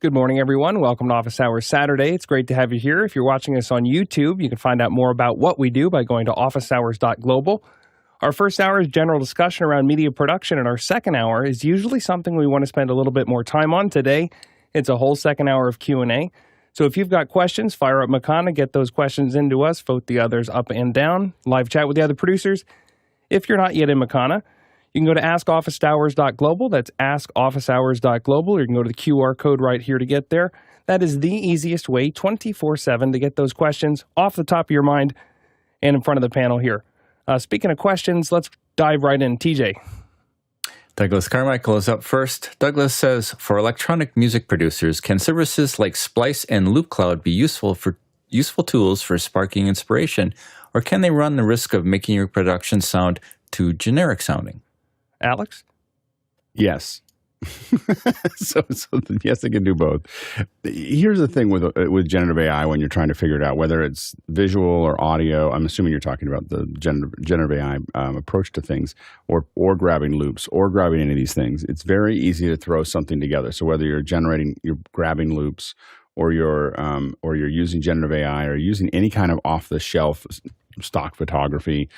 Good morning, everyone. Welcome to Office Hours Saturday. It's great to have you here. If you're watching us on YouTube, you can find out more about what we do by going to officehours.global. Our first hour is general discussion around media production, and our second hour is usually something we want to spend a little bit more time on. Today, it's a whole second hour of Q&A. So if you've got questions, fire up Mukana, get those questions into us, vote the others up and down, live chat with the other producers. If you're not yet in Mukana, you can go to askofficehours.global. That's askofficehours.global, or you can go to the QR code right here to get there. That is the easiest way, 24/7, to get those questions off the top of your mind and in front of the panel here. Speaking of questions, let's dive right in. TJ. Douglas Carmichael is up first. Douglas says, for electronic music producers, can services like Splice and Loopcloud be useful tools for sparking inspiration, or can they run the risk of making your production sound too generic sounding? Alex? Yes. so yes, they can do both. Here's the thing with generative AI when you're trying to figure it out, whether it's visual or audio. I'm assuming you're talking about the generative AI approach to things, or grabbing loops, or grabbing any of these things. It's very easy to throw something together. So whether you're grabbing loops, or you're using generative AI, or using any kind of off-the-shelf stock photography,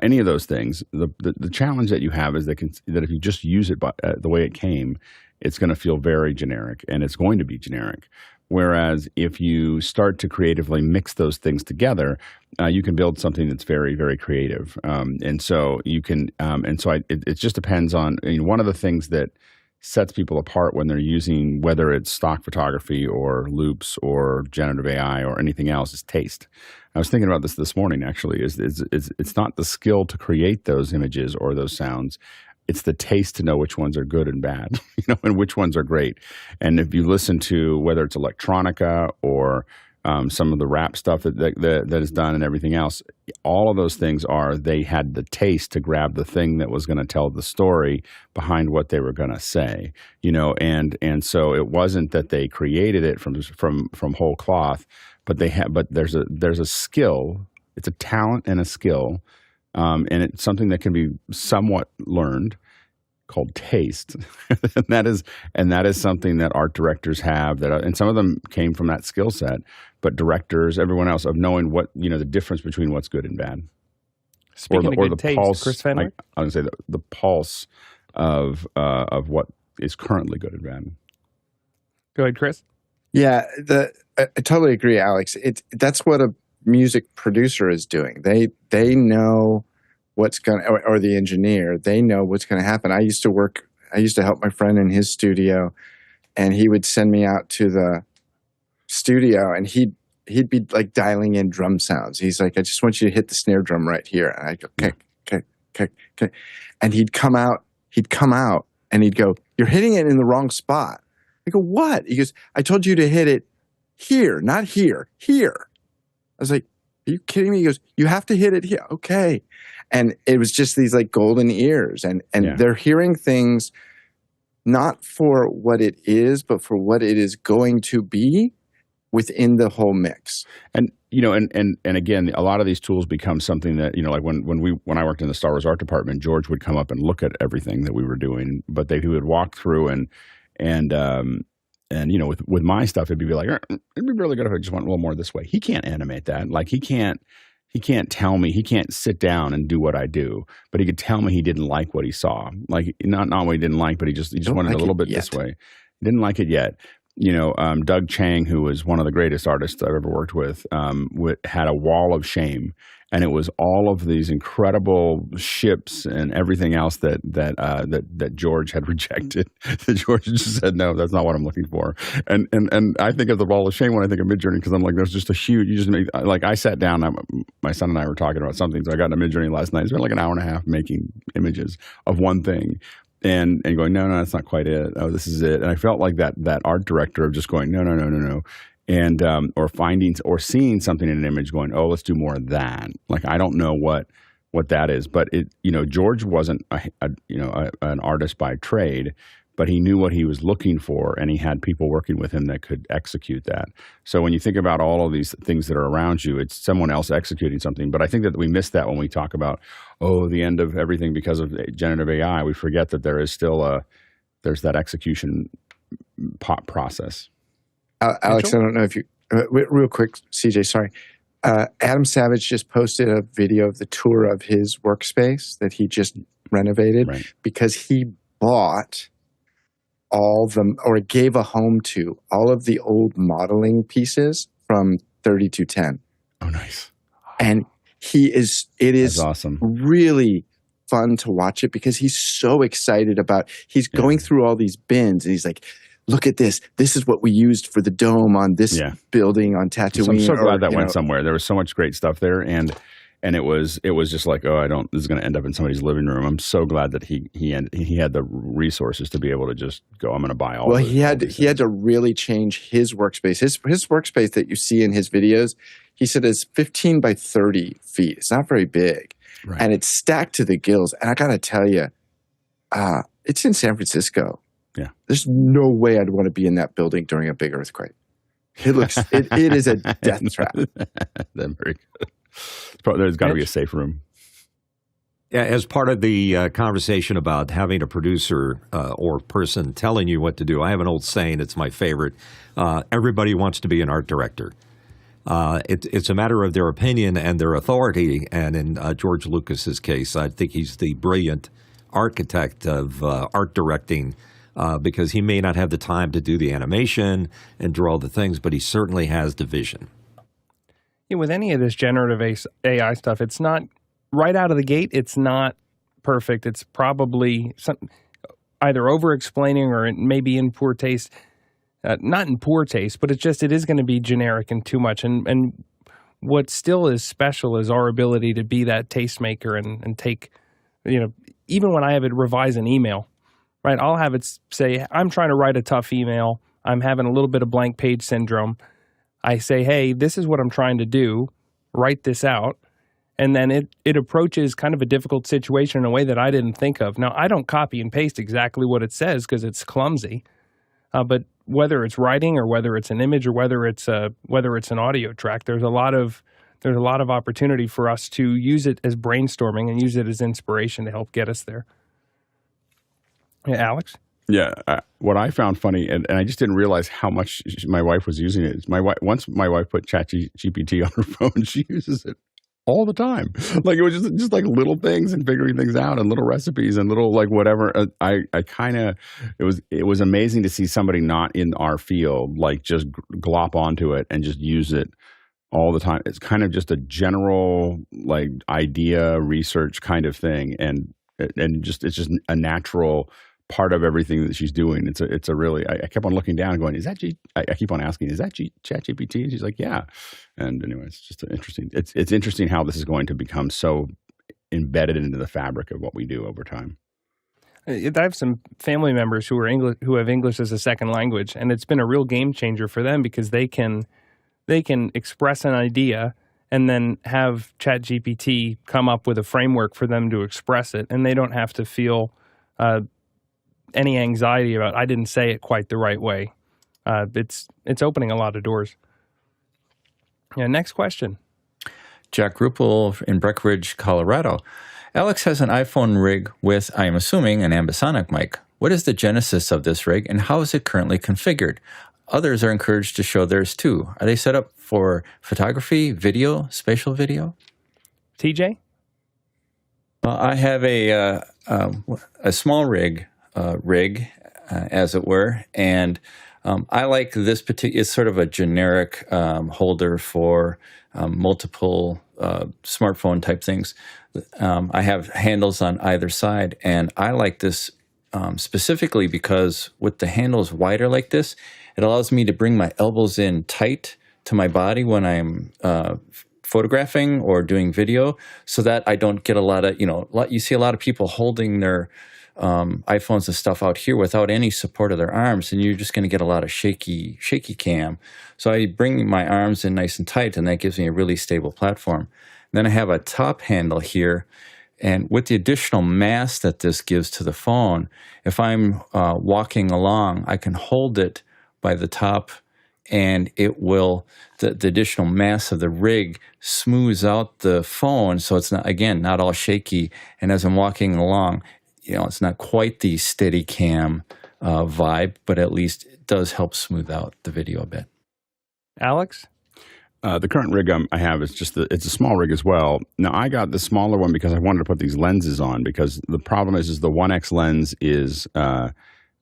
any of those things, the challenge that you have is that if you just use it the way it came, it's going to feel very generic, and it's going to be generic. Whereas if you start to creatively mix those things together, you can build something that's very, very creative. And so you can, it just depends on, one of the things that sets people apart when they're using, whether it's stock photography or loops or generative AI or anything else, is taste. I was thinking about this morning, actually. It's not the skill to create those images or those sounds. It's the taste to know which ones are good and bad, and which ones are great. And if you listen to, whether it's electronica or some of the rap stuff that is done and everything else, all of those things they had the taste to grab the thing that was going to tell the story behind what they were going to say, and so it wasn't that they created it from whole cloth, but there's a skill. It's a talent and a skill, and it's something that can be somewhat learned, called taste. and that is something that art directors have, and some of them came from that skill set, but directors, everyone else, of knowing what, the difference between what's good and bad. Speaking of good taste, pulse, Chris Fenwick? I would say the pulse of what is currently good and bad. Go ahead, Chris. Yeah, I totally agree, Alex. That's what a music producer is doing. They know what's going to, or the engineer, they know what's going to happen. I used to help my friend in his studio, and he would send me out to the studio, and he'd be like dialing in drum sounds. He's like, I just want you to hit the snare drum right here. And I'd go, okay. And he'd come out, and he'd go, you're hitting it in the wrong spot. I go, what? He goes, I told you to hit it here, not here, here. I was like, are you kidding me? He goes, you have to hit it here. Okay. And it was just these like golden ears, and they're hearing things not for what it is, but for what it is going to be within the whole mix. And and again, a lot of these tools become something that, like when I worked in the Star Wars art department, George would come up and look at everything that we were doing, but he would walk through and with my stuff, it'd be like, it'd be really good if I just went a little more this way. He can't animate that. Like he can't tell me, he can't sit down and do what I do, but he could tell me he didn't like what he saw. Like not what he didn't like, but he just wanted a little bit this way. He didn't like it yet. Doug Chang, who was one of the greatest artists I've ever worked with, had a wall of shame, and it was all of these incredible ships and everything else that George had rejected. That George just said, no, that's not what I'm looking for. And I think of the wall of shame when I think of Midjourney, because I'm like, there's just a huge. You just make, like, I sat down. My son and I were talking about something, so I got into Midjourney last night. I spent like an hour and a half making images of one thing. And going, no, that's not quite it. Oh, this is it. And I felt like that art director of just going, no. And, or seeing something in an image going, oh, let's do more of that. Like, I don't know what that is, but George wasn't an artist by trade, but he knew what he was looking for, and he had people working with him that could execute that. So when you think about all of these things that are around you, it's someone else executing something. But I think that we miss that when we talk about, the end of everything because of generative AI. We forget that there is still there's that execution process. Alex, I don't know if you, real quick, CJ, sorry. Adam Savage just posted a video of the tour of his workspace that he just renovated because he bought gave a home to all of the old modeling pieces from 3210. Oh, nice. And it is awesome. Really fun to watch it because he's so excited he's going through all these bins and he's like, look at this. This is what we used for the dome on this building on Tatooine. So I'm so glad that went somewhere. There was so much great stuff there, and it was just like, this is going to end up in somebody's living room. I'm so glad that he had the resources to be able to just go, I'm going to buy all. Well, he had to really change his workspace. His workspace that you see in his videos, he said is 15 by 30 feet. It's not very big, and it's stacked to the gills. And I got to tell you, it's in San Francisco. Yeah, there's no way I'd want to be in that building during a big earthquake. It is a death trap. That's very good. There's got to be a safe room. Yeah, as part of the conversation about having a producer or person telling you what to do, I have an old saying, it's my favorite. Everybody wants to be an art director. It's a matter of their opinion and their authority. And in George Lucas's case, I think he's the brilliant architect of art directing because he may not have the time to do the animation and draw the things, but he certainly has the vision. Yeah, with any of this generative AI stuff, it's not right out of the gate. It's not perfect. It's probably either over-explaining or maybe in poor taste. Not in poor taste, but it is going to be generic and too much. And what still is special is our ability to be that tastemaker and take, even when I have it revise an email, right? I'll have it say, I'm trying to write a tough email. I'm having a little bit of blank page syndrome. I say, hey, this is what I'm trying to do. Write this out. And then it approaches kind of a difficult situation in a way that I didn't think of. Now, I don't copy and paste exactly what it says because it's clumsy. But whether it's writing or whether it's an image or whether it's an audio track, there's a lot of opportunity for us to use it as brainstorming and use it as inspiration to help get us there. Yeah, Alex? Yeah, what I found funny, and I just didn't realize how much my wife was using it. Once my wife put ChatGPT on her phone, she uses it all the time. Like it was just like little things and figuring things out and little recipes and little like whatever. It was amazing to see somebody not in our field like just glop onto it and just use it all the time. It's kind of just a general like idea research kind of thing, and it's just a natural part of everything that she's doing. It's a really, I kept on looking down and going, I keep on asking, is that ChatGPT? And she's like, yeah. And anyway, it's just interesting. It's interesting how this is going to become so embedded into the fabric of what we do over time. I have some family members who have English as a second language, and it's been a real game changer for them because they can express an idea and then have ChatGPT come up with a framework for them to express it, and they don't have to feel any anxiety about I didn't say it quite the right way. It's opening a lot of doors. Yeah, next question. Jack Ruppel in Breckenridge, Colorado. Alex has an iPhone rig with, I am assuming, an ambisonic mic. What is the genesis of this rig and how is it currently configured? Others are encouraged to show theirs too. Are they set up for photography, video, spatial video? TJ? I have a small rig, as it were, and I like this particular. It's sort of a generic holder for multiple smartphone type things. I have handles on either side, and I like this specifically because with the handles wider like this, it allows me to bring my elbows in tight to my body when I'm photographing or doing video, so that I don't get a lot of, you see a lot of people holding their iPhones and stuff out here without any support of their arms, and you're just going to get a lot of shaky cam. So I bring my arms in nice and tight, and that gives me a really stable platform. Then I have a top handle here, and with the additional mass that this gives to the phone, if I'm walking along, I can hold it by the top, and it will, the additional mass of the rig smooths out the phone, so it's not all shaky. And as I'm walking along, it's not quite the steady cam vibe, but at least does help smooth out the video a bit. Alex? The current rig I have is it's a small rig as well. Now, I got the smaller one because I wanted to put these lenses on, because the problem is the 1X lens is, the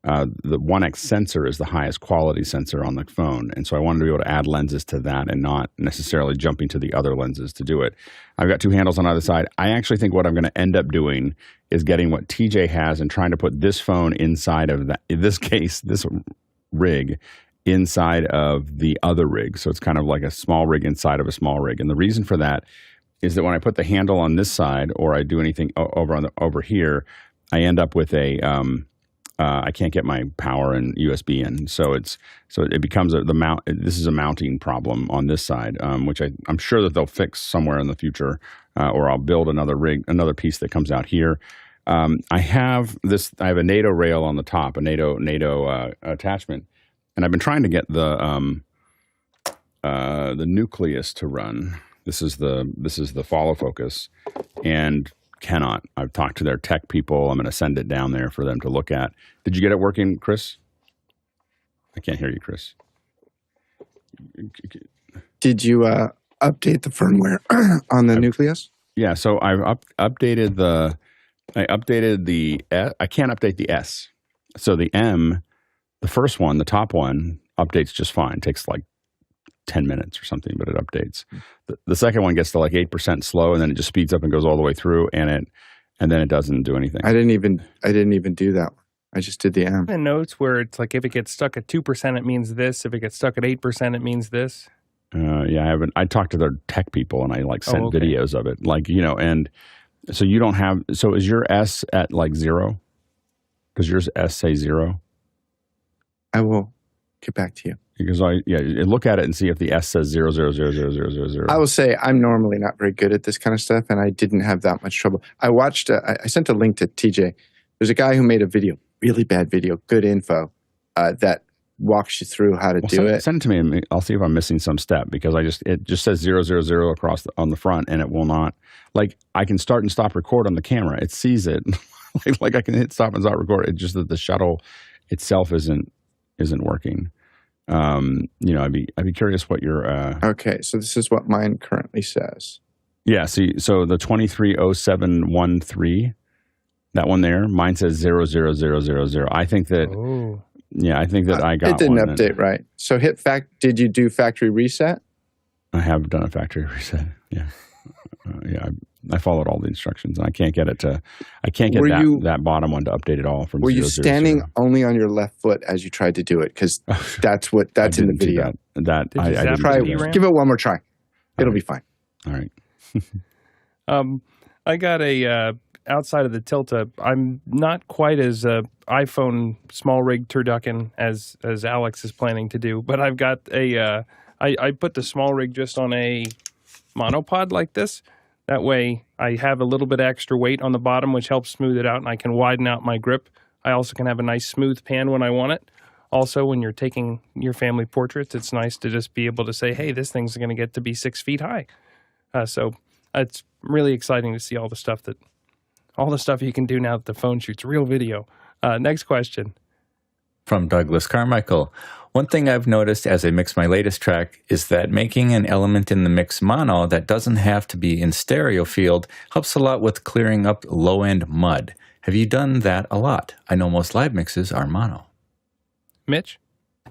1X sensor is the highest quality sensor on the phone. And so I wanted to be able to add lenses to that and not necessarily jumping to the other lenses to do it. I've got 2 handles on either side. I actually think what I'm going to end up doing is getting what TJ has and trying to put this phone inside of that, in this case, this rig, inside of the other rig. So it's kind of like a small rig inside of a small rig. And the reason for that is that when I put the handle on this side, or I do anything over here, I end up with a I can't get my power and USB in. So it becomes this is a mounting problem on this side, which I'm sure that they'll fix somewhere in the future, or I'll build another piece that comes out here. I have a NATO rail on the top, a NATO attachment. And I've been trying to get the nucleus to run. This is the follow focus, and cannot. I've talked to their tech people. I'm going to send it down there for them to look at. Did you get it working, Chris? I can't hear you, Chris. Did you update the firmware on the nucleus? Yeah. So I've updated the. I can't update the S. So the M. The first one, the top one, updates just fine. It takes like 10 minutes or something, but it updates. The second one gets to like 8% slow, and then it just speeds up and goes all the way through, and then it doesn't do anything. I didn't even do that one. I just did the M. The notes where it's like if it gets stuck at 2%, it means this. If it gets stuck at 8%, it means this. Yeah, I haven't. I talked to their tech people, and I sent videos of it, and so you don't have. So is your S at like 0? Does yours S say 0? I will get back to you. Because look at it and see if the S says 0000000. I will say I'm normally not very good at this kind of stuff, and I didn't have that much trouble. I watched. I sent a link to TJ. There's a guy who made a video, really bad video, good info, that walks you through how to do it. Send it to me, and I'll see if I'm missing some step, because it just says 000 across on the front, and it will not. Like, I can start and stop record on the camera. It sees it. like I can hit stop and stop record. It's just that the shuttle itself isn't working. I'd be curious what your Okay, so this is what mine currently says. Yeah, see, so the 230713, that one there, mine says 00000. I think that I got it didn't one update right. So did you do factory reset? I have done a factory reset. Yeah. I followed all the instructions, and I can't get that bottom one to update at all. Were you standing only on your left foot as you tried to do it? Because that's in the video. Give it one more try. It'll be fine. All right. I got outside of the Tilta. I'm not quite as iPhone small rig turducken as Alex is planning to do, but I've got I put the small rig just on a monopod like this. That way I have a little bit extra weight on the bottom, which helps smooth it out, and I can widen out my grip. I also can have a nice smooth pan when I want it. Also, when you're taking your family portraits, it's nice to just be able to say, hey, this thing's going to get to be 6 feet high. So it's really exciting to see all the stuff you can do now that the phone shoots real video. Next question. From Douglas Carmichael. One thing I've noticed as I mix my latest track is that making an element in the mix mono that doesn't have to be in stereo field helps a lot with clearing up low-end mud. Have you done that a lot? I know most live mixes are mono. Mitch?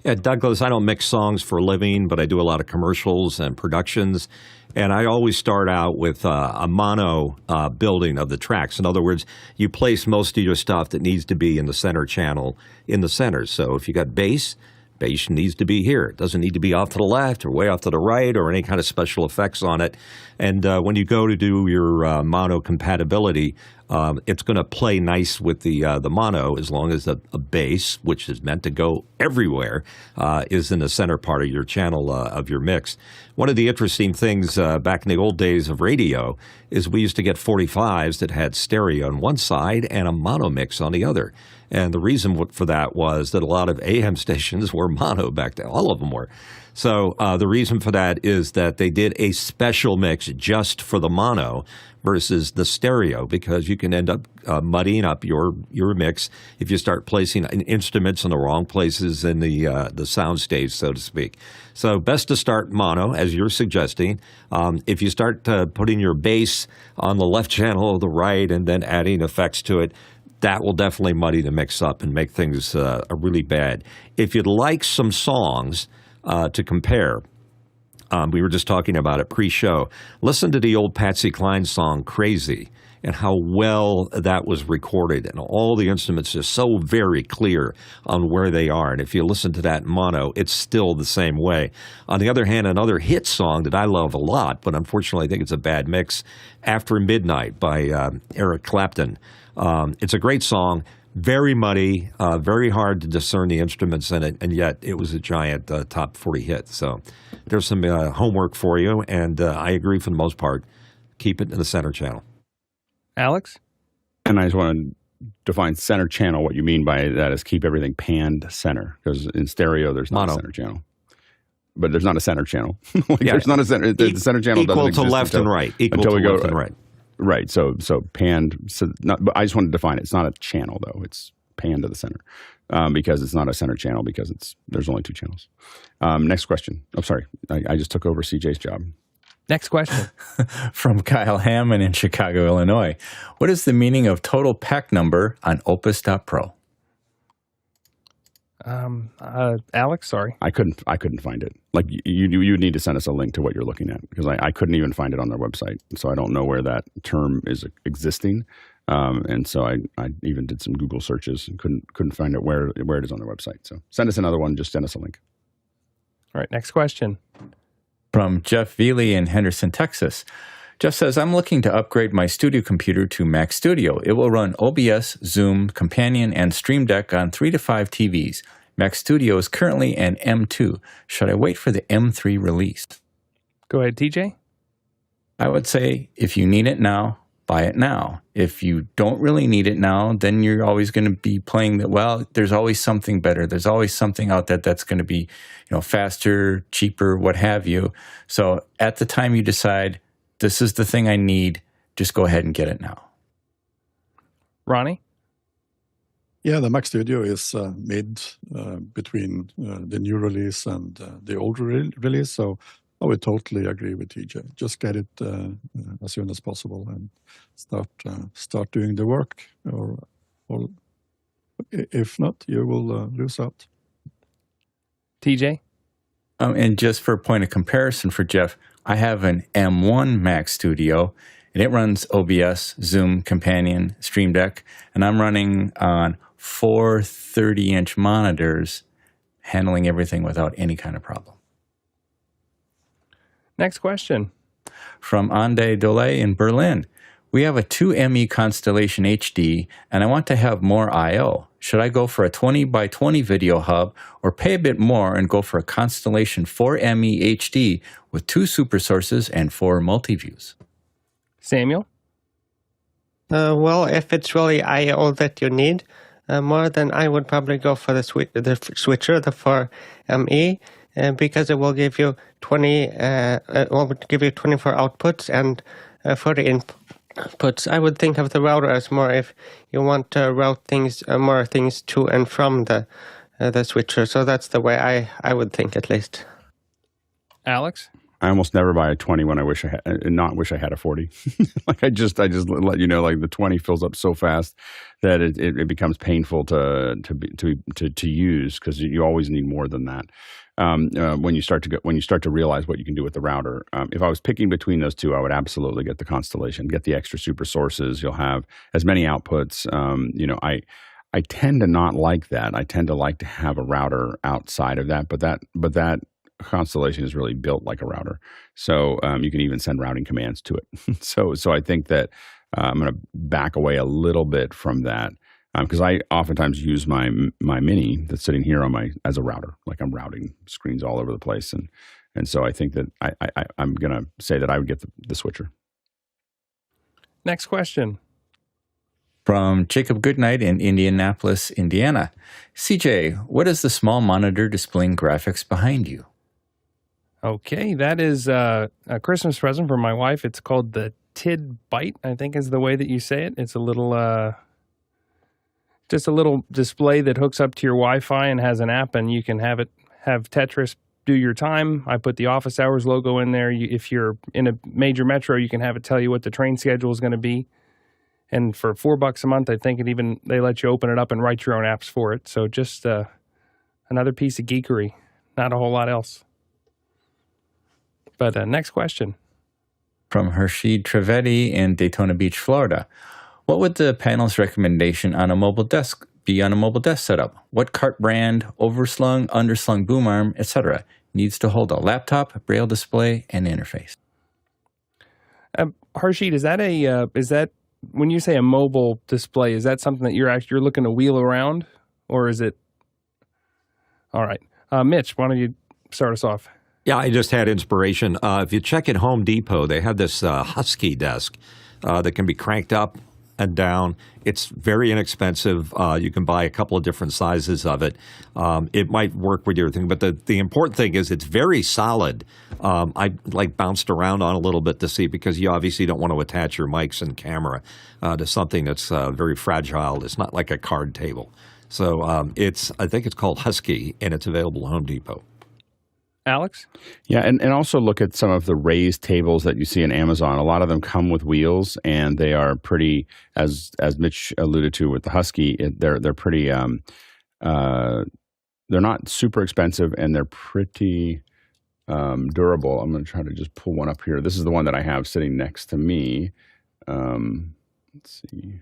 Yeah, Douglas, I don't mix songs for a living, but I do a lot of commercials and productions. And I always start out with a mono building of the tracks. In other words, you place most of your stuff that needs to be in the center channel in the center. So if you got bass needs to be here. It doesn't need to be off to the left or way off to the right or any kind of special effects on it. And when you go to do your mono compatibility, it's going to play nice with the mono as long as the bass, which is meant to go everywhere, is in the center part of your channel of your mix. One of the interesting things back in the old days of radio is we used to get 45s that had stereo on one side and a mono mix on the other. And the reason for that was that a lot of AM stations were mono back then. All of them were. So the reason for that is that they did a special mix just for the mono versus the stereo, because you can end up muddying up your mix if you start placing instruments in the wrong places in the sound stage, so to speak. So best to start mono, as you're suggesting. If you start putting your bass on the left channel or the right and then adding effects to it, that will definitely muddy the mix up and make things really bad. If you'd like some songs to compare, we were just talking about it pre-show. Listen to the old Patsy Cline song, Crazy, and how well that was recorded. And all the instruments are so very clear on where they are. And if you listen to that in mono, it's still the same way. On the other hand, another hit song that I love a lot, but unfortunately I think it's a bad mix, After Midnight by Eric Clapton. It's a great song. Very muddy, very hard to discern the instruments in it, and yet it was a giant top 40 hit. So there's some homework for you, and I agree for the most part. Keep it in the center channel. Alex? And I just want to define center channel. What you mean by that is keep everything panned center, because in stereo there's not a center channel. But there's not a center channel. There's not a center. The center channel doesn't exist equal to left and right. Equal to left and right. Right. So panned. So but I just want to define it. It's not a channel though. It's panned to the center because it's not a center channel because there's only two channels. Next question. Oh, sorry. I just took over CJ's job. Next question. From Kyle Hammond in Chicago, Illinois. What is the meaning of total pack number on Opus.pro? Alex, sorry. I couldn't find it. Like you need to send us a link to what you're looking at, because I couldn't even find it on their website. So I don't know where that term is existing. And so I even did some Google searches and couldn't find it where it is on their website. So send us another one. Just send us a link. All right. Next question. From Jeff Veely in Henderson, Texas. Jeff says, I'm looking to upgrade my studio computer to Mac Studio. It will run OBS, Zoom, Companion, and StreamDeck on 3 to 5 TVs. Mac Studio is currently an M2. Should I wait for the M3 release? Go ahead, TJ. I would say if you need it now, buy it now. If you don't really need it now, then you're always going to be playing that, well, there's always something better. There's always something out there that's going to be, faster, cheaper, what have you. So at the time you decide, this is the thing I need, just go ahead and get it now. Ronnie? Yeah, the Mac Studio is made between the new release and the old release. So I would totally agree with TJ. Just get it as soon as possible and start doing the work. Or if not, you will lose out. TJ? And just for a point of comparison for Jeff, I have an M1 Mac Studio, and it runs OBS, Zoom, Companion, StreamDeck, and I'm running on 4 30-inch monitors, handling everything without any kind of problem. Next question. From Ande Dole in Berlin. We have a 2ME Constellation HD, and I want to have more I/O. Should I go for a 20 by 20 video hub or pay a bit more and go for a Constellation 4ME HD with 2 Supersources and 4 Multiviews? Samuel? Well, if it's really I/O that you need more, then I would probably go for the switcher, the 4ME, because it will give you 24 outputs, and for the inputs, I would think of the router as more if you want to route more things to and from the switcher. So that's the way I would think, at least. Alex? I almost never buy a 20 when I wish I had a 40. Like I just let you know, like the 20 fills up so fast that it becomes painful to use, because you always need more than that. When you start to realize what you can do with the router. If I was picking between those two, I would absolutely get the Constellation, get the extra super sources. You'll have as many outputs. I tend to not like that. I tend to like to have a router outside of that, but that Constellation is really built like a router. So you can even send routing commands to it. So I think that I'm going to back away a little bit from that. Because I oftentimes use my Mini that's sitting here as a router, like I'm routing screens all over the place, and so I think that I'm going to say that I would get the switcher. Next question. From Jacob Goodnight in Indianapolis, Indiana. CJ, what is the small monitor displaying graphics behind you? Okay, that is a Christmas present from my wife. It's called the Tid Byte, I think is the way that you say it. It's a little, just a little display that hooks up to your Wi-Fi and has an app, and you can have Tetris do your time. I put the office hours logo in there. If you're in a major metro, you can have it tell you what the train schedule is going to be. And for $4 a month, I think they let you open it up and write your own apps for it. So just another piece of geekery. Not a whole lot else. But next question. From Hershey Trevetti in Daytona Beach, Florida. What would the panel's recommendation on a mobile desk be on a mobile desk setup? What cart brand, overslung, underslung boom arm, etc. needs to hold a laptop, braille display, and interface? Harshit, is that when you say a mobile display, is that something that you're looking to wheel around, or is it? All right, Mitch, why don't you start us off? Yeah, I just had inspiration. If you check at Home Depot, they have this Husky desk that can be cranked up and down. It's very inexpensive. You can buy a couple of different sizes of it. It might work with your thing, but the important thing is it's very solid. I bounced around on a little bit to see, because you obviously don't want to attach your mics and camera to something that's very fragile. It's not like a card table. So I think it's called Husky, and it's available at Home Depot. Alex? Yeah, and also look at some of the raised tables that you see in Amazon. A lot of them come with wheels, and they are pretty, as Mitch alluded to with the Husky, they're pretty, they're not super expensive, and they're pretty durable. I'm going to try to just pull one up here. This is the one that I have sitting next to me. Let's see.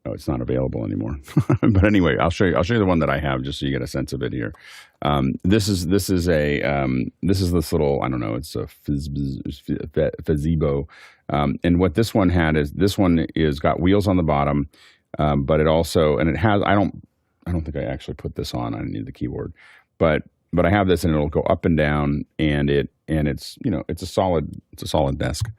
Oh, it's not available anymore. But anyway, I'll show you the one that I have, just so you get a sense of it here. This is this little, I don't know, it's a Fazebo. And what this one had is, this one is got wheels on the bottom, but it also, and it has, I don't think I actually put this on. I didn't need the keyboard, but I have this, and it'll go up and down, and it's, it's a solid desk.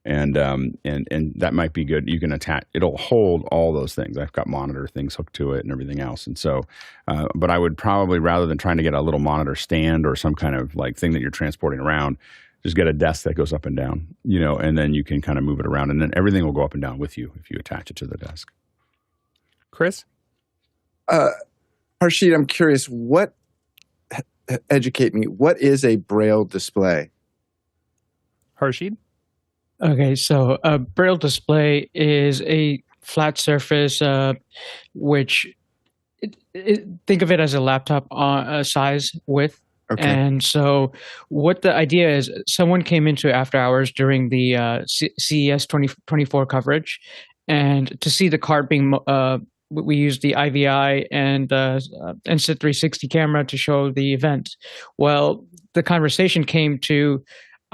And that might be good. You can attach, it'll hold all those things. I've got monitor things hooked to it and everything else. And so, but I would probably, rather than trying to get a little monitor stand or some kind of like thing that you're transporting around, just get a desk that goes up and down, and then you can kind of move it around, and then everything will go up and down with you if you attach it to the desk. Chris? Harshit, I'm curious, educate me, what is a braille display? Harshit? Okay, so a braille display is a flat surface, which think of it as a laptop size width. Okay. And so what the idea is, someone came into After Hours during the CES 2024 coverage, and to see the cart being, we used the IVI and Insta 360 camera to show the event. Well, the conversation came to,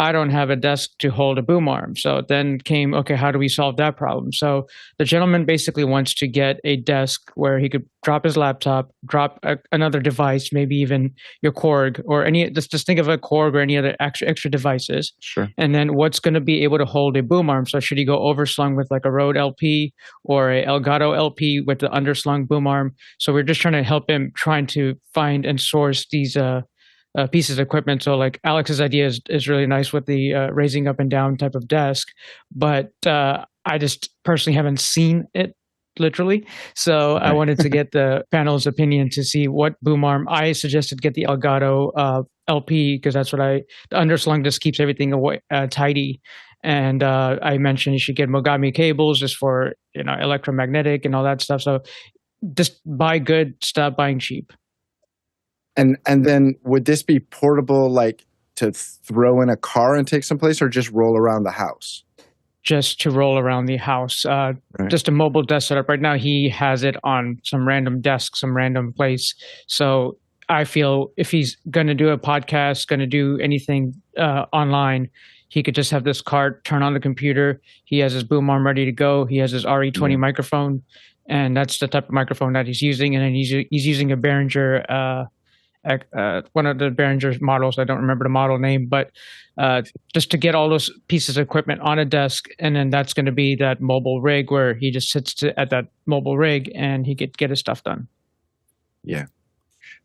I don't have a desk to hold a boom arm. So then came, okay, how do we solve that problem? So the gentleman basically wants to get a desk where he could drop his laptop, drop another device, maybe even your Korg or just think of a Korg or any other extra devices. Sure. And then what's going to be able to hold a boom arm? So should he go overslung with like a RODE LP or a Elgato LP with the underslung boom arm? So we're just trying to help him trying to find and source these pieces of equipment. So like Alex's idea is really nice with the raising up and down type of desk, but I just personally haven't seen it literally. So I wanted to get the panel's opinion to see what boom arm. I suggested get the Elgato LP, because that's what the underslung just keeps everything away, tidy. And I mentioned you should get Mogami cables just for electromagnetic and all that stuff. So just buy good, stop buying cheap. And then would this be portable, like to throw in a car and take someplace, or just roll around the house? Just to roll around the house. Right. Just a mobile desk setup. Right now he has it on some random desk, some random place. So I feel if he's going to do a podcast, going to do anything online, he could just have this cart, turn on the computer. He has his boom arm ready to go. He has his RE20 microphone, and that's the type of microphone that he's using. And then he's using a Behringer one of the Behringer models. I don't remember the model name, but just to get all those pieces of equipment on a desk, and then that's going to be that mobile rig where he just sits at that mobile rig and he could get his stuff done. Yeah.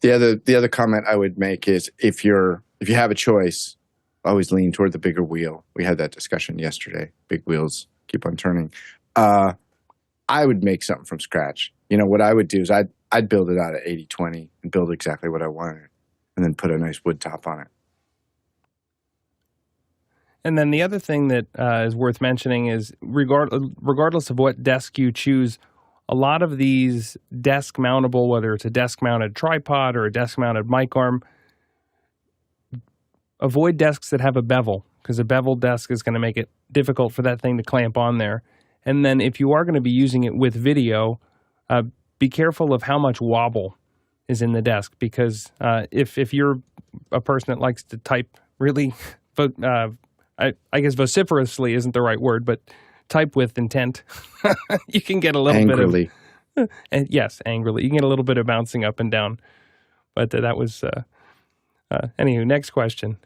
The other comment I would make is if you have a choice, always lean toward the bigger wheel. We had that discussion yesterday. Big wheels keep on turning. I would make something from scratch. What I would do is I'd build it out at 80/20 and build exactly what I wanted, and then put a nice wood top on it. And then the other thing that is worth mentioning is regardless of what desk you choose, a lot of these desk mountable, whether it's a desk mounted tripod or a desk mounted mic arm, avoid desks that have a bevel, because a bevel desk is going to make it difficult for that thing to clamp on there. And then if you are going to be using it with video, be careful of how much wobble is in the desk, because if you're a person that likes to type really, I guess vociferously isn't the right word, but type with intent, you can get a little angrily. Bit of, and yes, angrily. You can get a little bit of bouncing up and down. But that was, anywho, next question.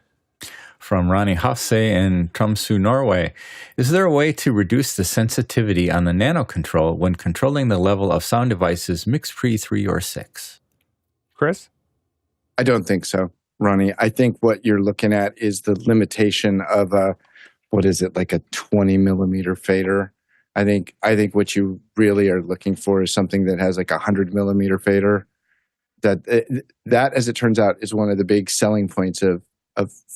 From Ronnie Hasse in Tromsø, Norway. Is there a way to reduce the sensitivity on the Nanocontrol when controlling the level of SoundDevices MixPre3 or 6? Chris? I don't think so, Ronnie. I think what you're looking at is the limitation of like a 20 millimeter fader. I think what you really are looking for is something that has like a 100 millimeter fader. That, as it turns out, is one of the big selling points of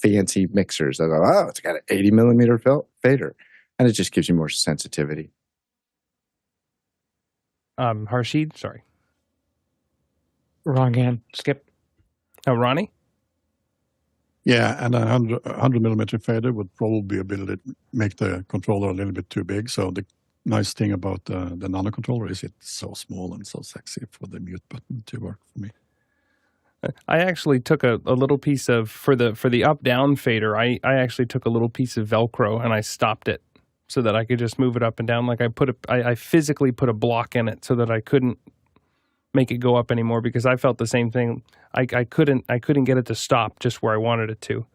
fancy mixers. I go, it's got an 80 millimeter fader, and it just gives you more sensitivity. Harshid, sorry. Wrong hand. Skip. Oh, Ronnie? Yeah, and a 100 millimeter fader would probably make the controller a little bit too big. So the nice thing about the Nanocontroller is it's so small and so sexy for the mute button to work for me. I actually took a little piece of, for the up-down fader, I actually took a little piece of Velcro and I stopped it so that I could just move it up and down. Like I physically put a block in it so that I couldn't make it go up anymore, because I felt the same thing. I couldn't get it to stop just where I wanted it to.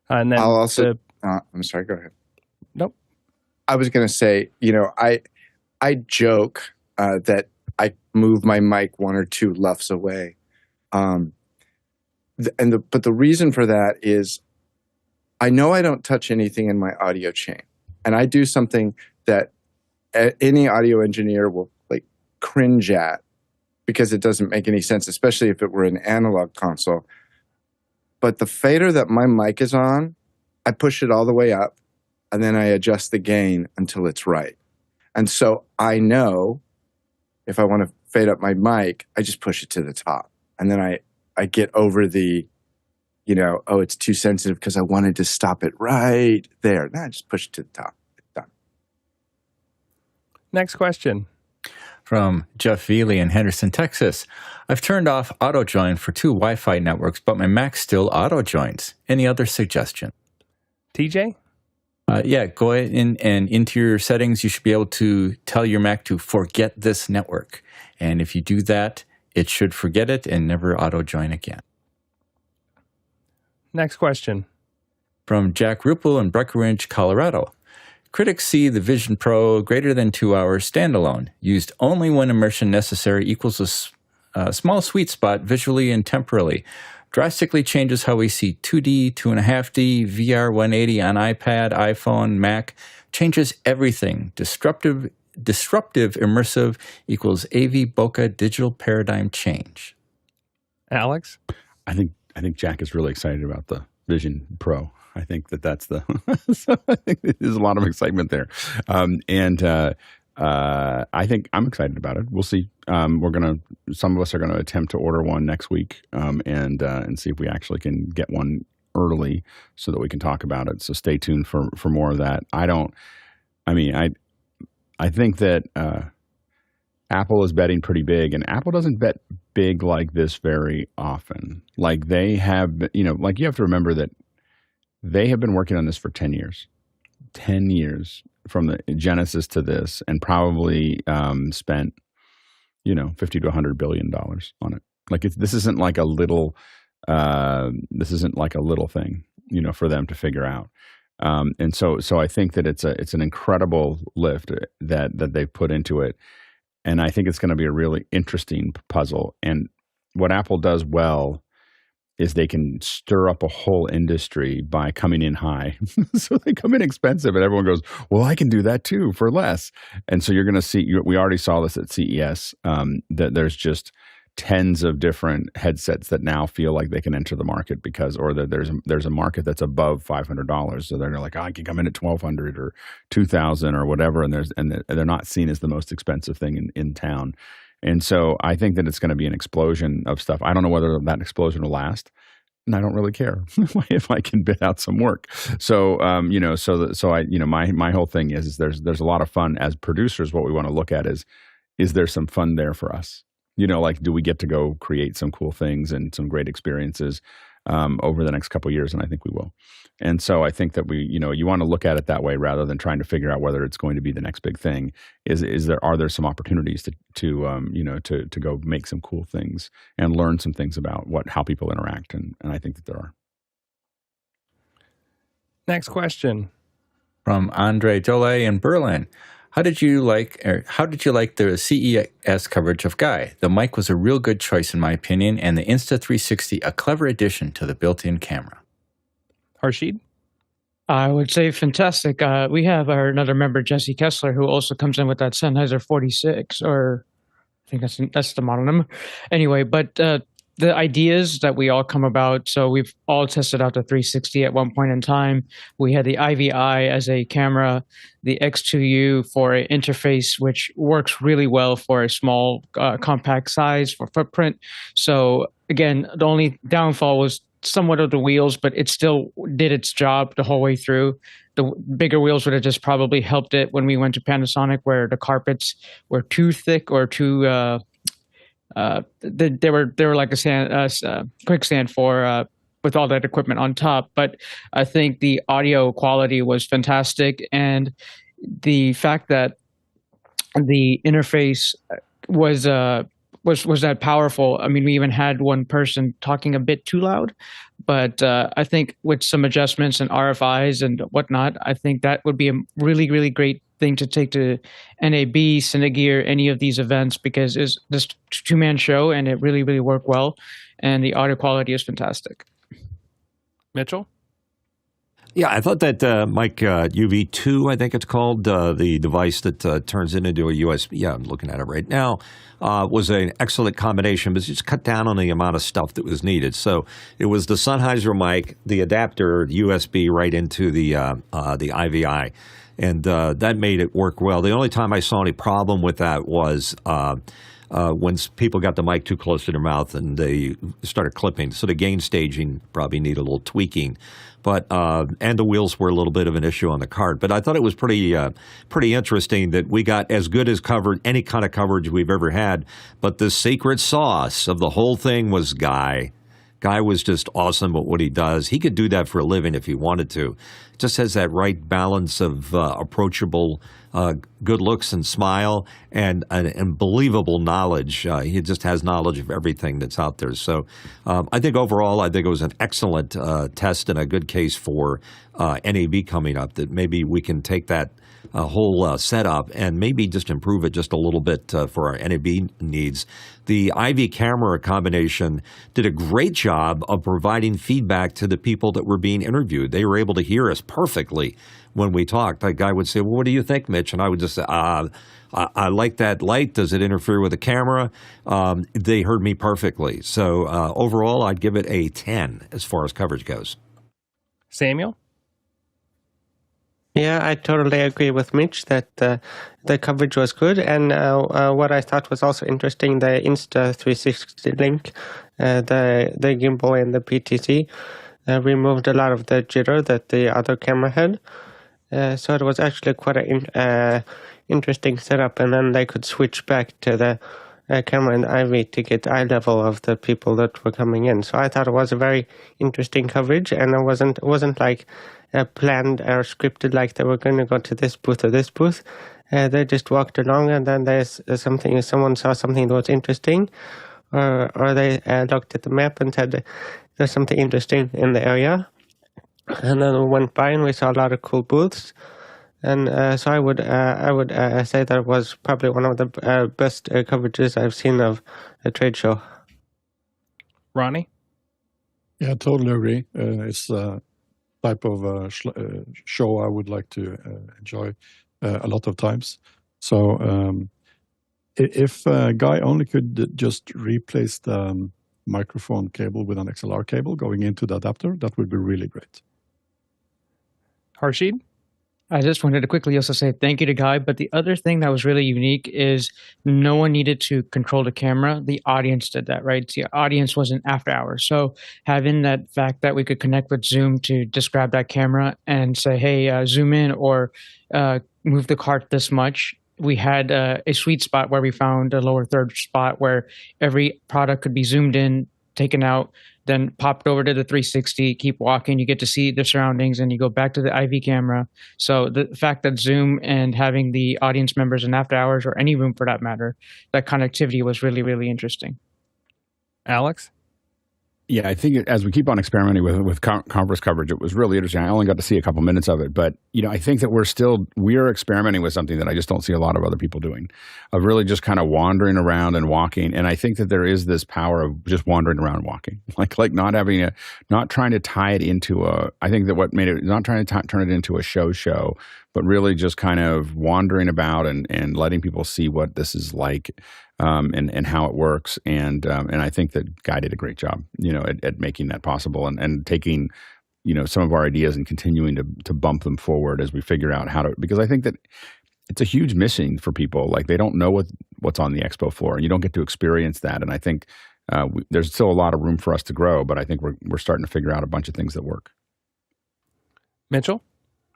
And then I'll also, I'm sorry, go ahead. Nope. I was going to say, I joke that I move my mic 1 or 2 luffs away. But the reason for that is I know I don't touch anything in my audio chain, and I do something that any audio engineer will like cringe at, because it doesn't make any sense, especially if it were an analog console. But the fader that my mic is on, I push it all the way up, and then I adjust the gain until it's right. And so I know if I want to fade up my mic, I just push it to the top. And then I get over the, it's too sensitive because I wanted to stop it right there. Now I just push it to the top. Done. Next question. From Jeff Veely in Henderson, Texas. I've turned off auto join for 2 Wi-Fi networks, but my Mac still auto joins. Any other suggestion? TJ? Yeah, go ahead and into your settings, you should be able to tell your Mac to forget this network. And if you do that, it should forget it and never auto join again. Next question. From Jack Ruppel in Breckenridge, Colorado. Critics see the Vision Pro greater than 2 hours standalone, used only when immersion necessary, equals a small sweet spot visually and temporally. Drastically changes how we see 2D, 2.5D, VR 180 on iPad, iPhone, Mac. Changes everything. Disruptive immersive equals AV Bokeh digital paradigm change. Alex? I think Jack is really excited about the Vision Pro. I think that's the so I think there's a lot of excitement there. I think I'm excited about it. We'll see. Some of us are gonna attempt to order one next week, and see if we actually can get one early so that we can talk about it. So stay tuned for more of that. I think that Apple is betting pretty big, and Apple doesn't bet big like this very often. Like they have, you have to remember that they have been working on this for 10 years. 10 years from the genesis to this, and probably spent, $50 to $100 billion on it. Like this isn't like a little thing, for them to figure out. And so I think that it's an incredible lift that they've put into it, and I think it's going to be a really interesting puzzle. And what Apple does well is they can stir up a whole industry by coming in high. So they come in expensive and everyone goes, well, I can do that too for less. And so you're going to see, we already saw this at CES, that there's just tens of different headsets that now feel like they can enter the market because, or that there's a market that's above $500. So they're like, oh, I can come in at $1,200 or $2,000 or whatever. And they're not seen as the most expensive thing in town. And so I think that it's going to be an explosion of stuff. I don't know whether that explosion will last, and I don't really care if I can bid out some work. So, my whole thing is there's a lot of fun as producers. What we want to look at is there some fun there for us? Like, do we get to go create some cool things and some great experiences over the next couple of years? And I think we will. And so I think that you want to look at it that way rather than trying to figure out whether it's going to be the next big thing. Are there some opportunities to go make some cool things and learn some things about how people interact? And I think that there are. Next question from Andre Dole in Berlin. How did you like the CES coverage of Guy? The mic was a real good choice in my opinion, and the Insta360 a clever addition to the built-in camera. Harshid? I would say fantastic. We have another member, Jesse Kessler, who also comes in with that Sennheiser 46, or I think that's the model number. Anyway, but the ideas that we all come about, so we've all tested out the 360 at one point in time. We had the IVI as a camera, the X2U for an interface, which works really well for a small, compact size for footprint. So again, the only downfall was somewhat of the wheels, but it still did its job the whole way through. The bigger wheels would have just probably helped it when we went to Panasonic, where the carpets were too thick or too they were like a quicksand for with all that equipment on top. But I think the audio quality was fantastic, and the fact that the interface was that powerful. I mean, we even had one person talking a bit too loud, but I think with some adjustments and RFIs and whatnot, I think that would be a really, really great thing to take to NAB, Cinegear, any of these events, because it's this two-man show and it really, really worked well, and the audio quality is fantastic. Mitchell? Yeah, I thought that mic UV2, I think it's called, the device that turns into a USB. Yeah, I'm looking at it right now. Was an excellent combination, but it just cut down on the amount of stuff that was needed. So it was the Sennheiser mic, the adapter, USB right into the IVI, and that made it work well. The only time I saw any problem with that was when people got the mic too close to their mouth and they started clipping. So the gain staging probably need a little tweaking. But and the wheels were a little bit of an issue on the card. But I thought it was pretty interesting that we got as good as any kind of coverage we've ever had. But the secret sauce of the whole thing was Guy. Guy was just awesome at what he does. He could do that for a living if he wanted to. Just has that right balance of approachable good looks and smile and unbelievable knowledge. He just has knowledge of everything that's out there. So I think overall, I think it was an excellent test and a good case for NAB coming up, that maybe we can take that whole setup and maybe just improve it just a little bit for our NAB needs. The IV camera combination did a great job of providing feedback to the people that were being interviewed. They were able to hear us perfectly when we talked. That guy would say, well, what do you think, Mitch? And I would just say, I like that light. Does it interfere with the camera? They heard me perfectly. So overall, I'd give it a 10 as far as coverage goes. Samuel? Yeah, I totally agree with Mitch that the coverage was good. And what I thought was also interesting, the Insta360 link, the gimbal and the PTC removed a lot of the jitter that the other camera had. So it was actually quite an interesting setup. And then they could switch back to the camera and IV to get eye level of the people that were coming in. So I thought it was a very interesting coverage, and it wasn't like planned or scripted, like they were going to go to this booth or this booth. They just walked along, and then there's something. Someone saw something that was interesting, or they looked at the map and said there's something interesting in the area, and then we went by and we saw a lot of cool booths. And so I would say that was probably one of the best coverages I've seen of a trade show. Ronnie? Yeah, I totally agree. It's a type of show I would like to enjoy a lot of times. So if a guy only could just replace the microphone cable with an XLR cable going into the adapter, that would be really great. Harshid? I just wanted to quickly also say thank you to Guy, but the other thing that was really unique is no one needed to control the camera. The audience did that, right? The audience wasn't after hours. So having that fact that we could connect with Zoom to just grab that camera and say, hey, zoom in or move the cart this much. We had a sweet spot where we found a lower third spot where every product could be zoomed in, taken out, then popped over to the 360, keep walking, you get to see the surroundings, and you go back to the IV camera. So the fact that Zoom and having the audience members in after hours, or any room for that matter, that connectivity was really, really interesting. Alex? Yeah, I think as we keep on experimenting with conference coverage, it was really interesting. I only got to see a couple minutes of it, but I think that we're experimenting with something that I just don't see a lot of other people doing, of really just kind of wandering around and walking. And I think that there is this power of just wandering around and walking, like not trying to tie it into I think that what made it, not trying to turn it into a show, but really just kind of wandering about and letting people see what this is like. And how it works, and I think that Guy did a great job, at making that possible, and taking, some of our ideas and continuing to bump them forward as we figure out how to. Because I think that it's a huge missing for people. Like they don't know what's on the expo floor, and you don't get to experience that. And I think there's still a lot of room for us to grow, but I think we're starting to figure out a bunch of things that work. Mitchell?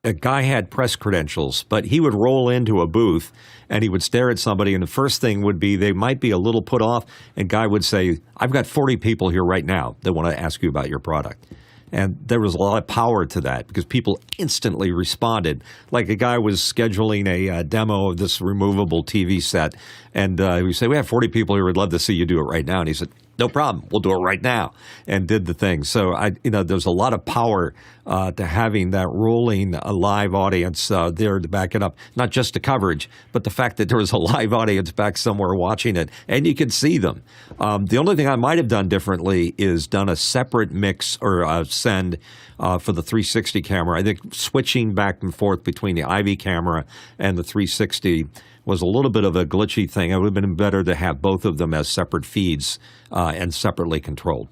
A guy had press credentials, but he would roll into a booth and he would stare at somebody, and the first thing would be they might be a little put off, and Guy would say, I've got 40 people here right now that want to ask you about your product. And there was a lot of power to that because people instantly responded. Like a guy was scheduling a demo of this removable TV set, and we say, we have 40 people here, we'd love to see you do it right now. And he said, no problem, we'll do it right now, and did the thing. So there's a lot of power to having that rolling live audience there to back it up. Not just the coverage, but the fact that there was a live audience back somewhere watching it, and you could see them. The only thing I might have done differently is done a separate mix or send for the 360 camera. I think switching back and forth between the IV camera and the 360 was a little bit of a glitchy thing. It would have been better to have both of them as separate feeds and separately controlled.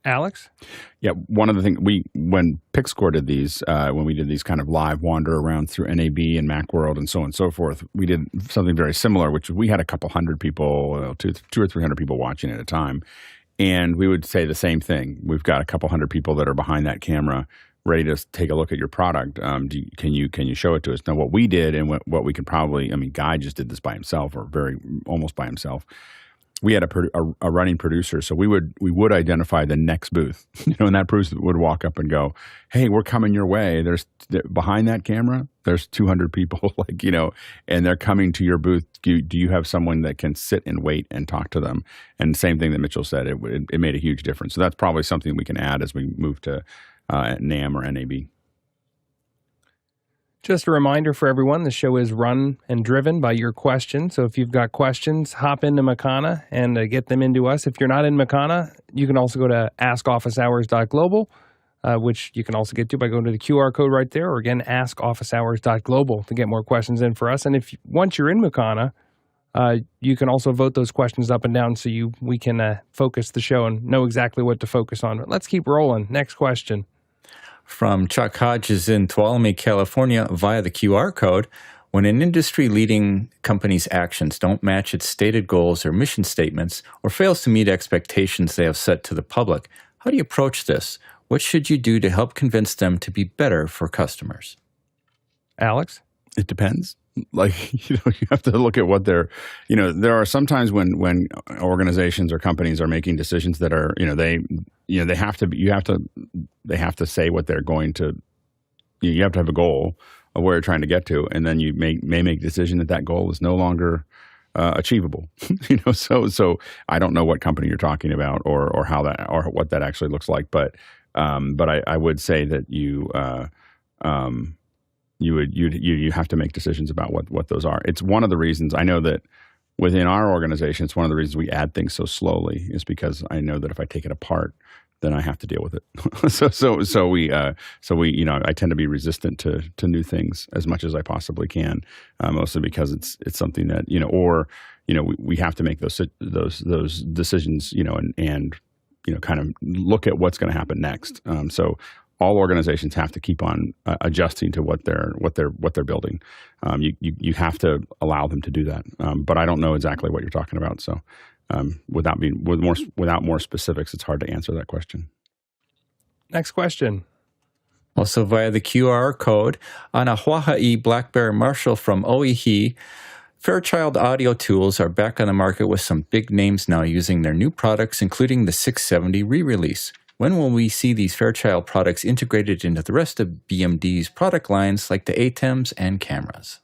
Alex? Yeah, one of the things when Pixcore did these, when we did these kind of live wander around through NAB and Macworld and so on and so forth, we did something very similar, which we had a couple hundred people, 200 or 300 people watching at a time. And we would say the same thing. We've got a couple hundred people that are behind that camera ready to take a look at your product. Can you show it to us? Now, what we did and what we could probably, Guy just did this by himself or almost by himself. We had a running producer, so we would identify the next booth, and that producer would walk up and go, "Hey, we're coming your way. There's behind that camera. There's 200 people, and they're coming to your booth. Do you have someone that can sit and wait and talk to them?" And same thing that Mitchell said, it made a huge difference. So that's probably something we can add as we move to NAM or NAB. Just a reminder for everyone, the show is run and driven by your questions. So if you've got questions, hop into Mukana and get them into us. If you're not in Mukana, you can also go to askofficehours.global, which you can also get to by going to the QR code right there, or again, askofficehours.global to get more questions in for us. And once you're in Mukana, you can also vote those questions up and down so we can focus the show and know exactly what to focus on. But let's keep rolling. Next question. From Chuck Hodges in Tuolumne, California, via the QR code, when an industry-leading company's actions don't match its stated goals or mission statements or fails to meet expectations they have set to the public, how do you approach this? What should you do to help convince them to be better for customers? Alex? It depends. You have to look at what they're, there are sometimes when organizations or companies are making decisions that are, they have to say what they're going to, you have to have a goal of where you're trying to get to, and then you may make a decision that goal is no longer achievable. So I don't know what company you're talking about or how that, or what that actually looks like, but I would say that you have to make decisions about what those are. It's one of the reasons I know that within our organization, it's one of the reasons we add things so slowly is because I know that if I take it apart, then I have to deal with it. so we I tend to be resistant to new things as much as I possibly can, mostly because it's something that we have to make those decisions, and kind of look at what's going to happen next. So all organizations have to keep on adjusting to what they're building. You have to allow them to do that. But I don't know exactly what you're talking about. So without more specifics, it's hard to answer that question. Next question. Also via the QR code, on a Hawaii Blackberry Marshall from Oihi, Fairchild audio tools are back on the market with some big names now using their new products, including the 670 re-release. When will we see these Fairchild products integrated into the rest of BMD's product lines like the ATEMSand cameras?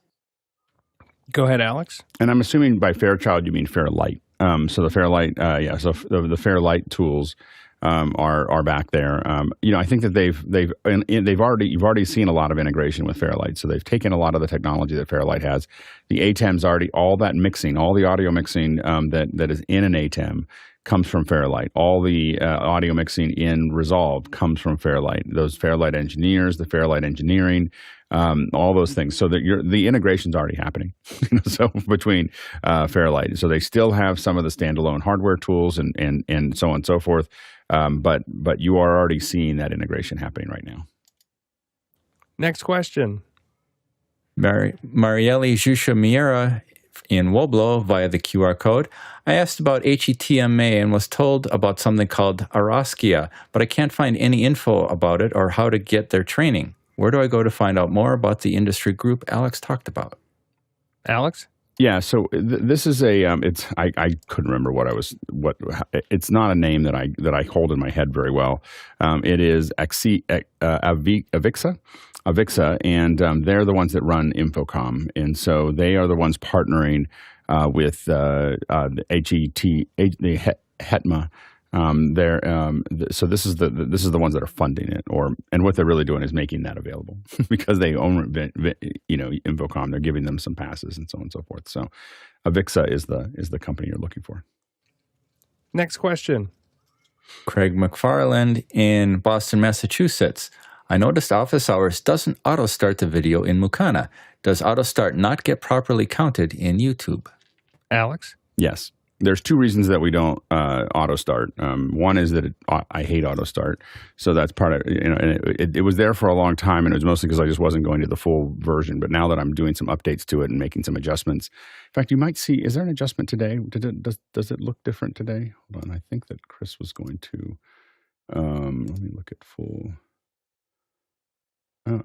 Go ahead, Alex. And I'm assuming by Fairchild you mean Fairlight. So the Fairlight, so the Fairlight tools are back there. I think that you've already seen a lot of integration with Fairlight. So they've taken a lot of the technology that Fairlight has. The ATEM's already, all that mixing, all the audio mixing that is in an ATEM comes from Fairlight. All the audio mixing in Resolve comes from Fairlight. Those Fairlight engineers, the Fairlight engineering, all those things. So that the integration's already happening. So between Fairlight, so they still have some of the standalone hardware tools and so on and so forth. But you are already seeing that integration happening right now. Next question. Marielle Jusha Miera in Woblo via the QR code. I asked about HETMA and was told about something called Araksia, but I can't find any info about it or how to get their training. Where do I go to find out more about the industry group Alex talked about? Alex? Yeah, so this is a I couldn't remember it's not a name that I hold in my head very well. It is Avixa, and they're the ones that run Infocom, and so they are the ones partnering with the HETMA. So this is the ones that are funding it, and what they're really doing is making that available because they own Infocom. They're giving them some passes and so on and so forth. So Avixa is the company you're looking for. Next question. Craig McFarland in Boston, Massachusetts. I noticed Office Hours doesn't auto start the video in Mukana. Does auto start not get properly counted in YouTube? Alex? Yes. There's two reasons that we don't auto start. One is that I hate auto start, so that's part of it was there for a long time, and it was mostly because I just wasn't going to the full version. But now that I'm doing some updates to it and making some adjustments, in fact, you might see. Is there an adjustment today? Does it look different today? Hold on, I think that Chris was going to. Let me look at full.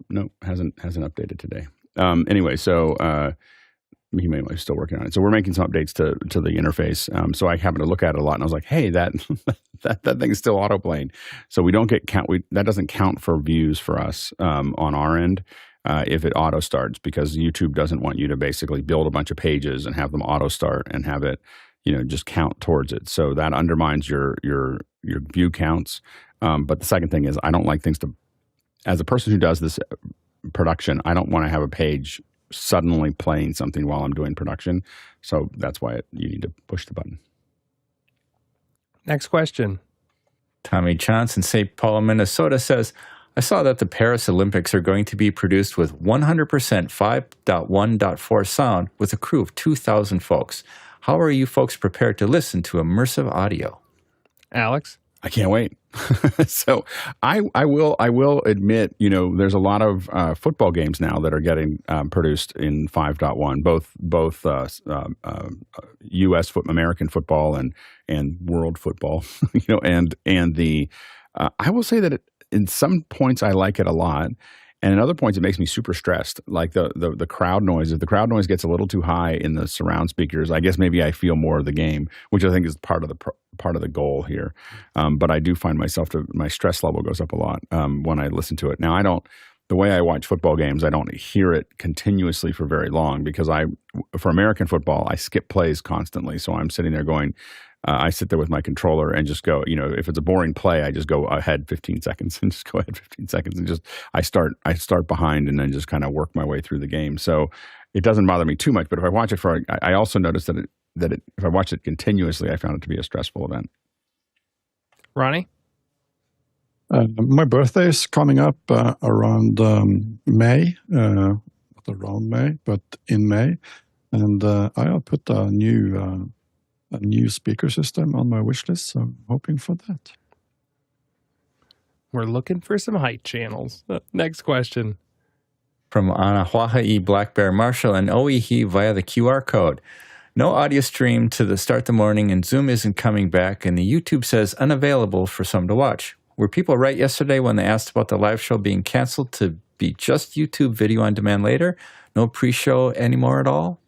No, hasn't updated today. Anyway, so. He may be still working on it. So we're making some updates to the interface. So I happened to look at it a lot, and I was like, "Hey, that thing is still auto-playing." So we don't get that doesn't count for views for us on our end if it auto starts, because YouTube doesn't want you to basically build a bunch of pages and have them auto start and have it just count towards it. So that undermines your view counts. But the second thing is, I don't like things to. As a person who does this production, I don't want to have a page suddenly playing something while I'm doing production. So that's why you need to push the button. Next question. Tommy Johnson, St. Paul, Minnesota says, I saw that the Paris Olympics are going to be produced with 100% 5.1.4 sound with a crew of 2,000 folks. How are you folks prepared to listen to immersive audio? Alex? I can't wait. So I will admit, there's a lot of football games now that are getting produced in 5.1, both U.S. American football and world football, and the I will say that in some points I like it a lot. And in other points, it makes me super stressed, like the crowd noise. If the crowd noise gets a little too high in the surround speakers, I guess maybe I feel more of the game, which I think is part of the goal here. But I do find my stress level goes up a lot when I listen to it. Now, the way I watch football games, I don't hear it continuously for very long because for American football, I skip plays constantly. So I'm sitting there going, I sit there with my controller and just go, if it's a boring play, I just go ahead 15 seconds and just go ahead 15 seconds and just, I start behind and then just kind of work my way through the game. So it doesn't bother me too much, but if I watch it I also notice that if I watched it continuously, I found it to be a stressful event. Ronnie? My birthday is coming up around May, not around May, but in May, and I'll put a new speaker system on my wish list. So I'm hoping for that. We're looking for some height channels. Next question. From Anahuaha'i Black Bear Marshall and Oihi via the QR code. No audio stream to start the morning, and Zoom isn't coming back, and the YouTube says unavailable for some to watch. Were people right yesterday when they asked about the live show being canceled to be just YouTube video on demand later? No pre-show anymore at all?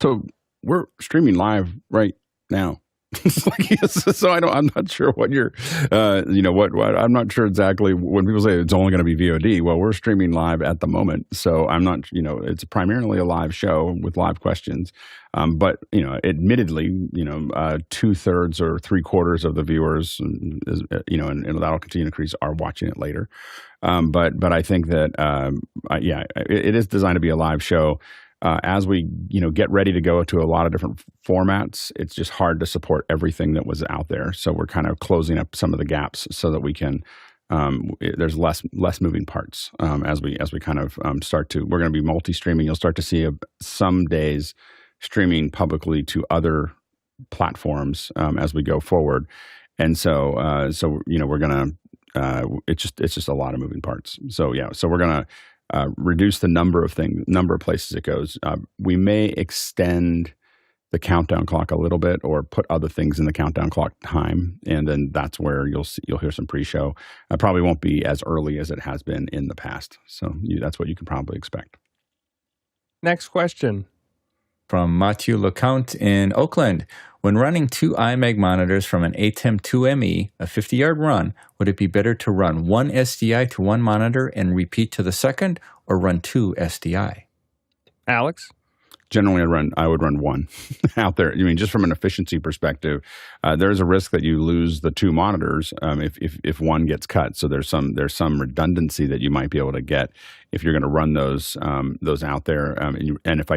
So we're streaming live right now. So I'm not sure what you're, what I'm not sure exactly when people say it's only going to be VOD. Well, we're streaming live at the moment. So I'm not, it's primarily a live show with live questions. But, admittedly, 2/3 or 3/4 of the viewers, and that'll continue to increase, are watching it later. But I think that, it is designed to be a live show. As we, get ready to go to a lot of different formats, it's just hard to support everything that was out there. So we're kind of closing up some of the gaps so that we can. There's less moving parts as we kind of start to. We're going to be multi-streaming. You'll start to see some days streaming publicly to other platforms as we go forward, and so we're gonna. It's just a lot of moving parts. So we're gonna. Reduce the number of places it goes. We may extend the countdown clock a little bit, or put other things in the countdown clock time, and then that's where you'll hear some pre-show. It probably won't be as early as it has been in the past. So that's what you can probably expect. Next question. From Mathieu LeCount in Oakland. When running 2 iMag monitors from an ATEM2ME, a 50-yard run, would it be better to run one SDI to one monitor and repeat to the second, or run 2 SDI? Alex? Generally, I would run one out there. Just from an efficiency perspective, there's a risk that you lose the 2 monitors if one gets cut. So there's some redundancy that you might be able to get if you're going to run those out there. And if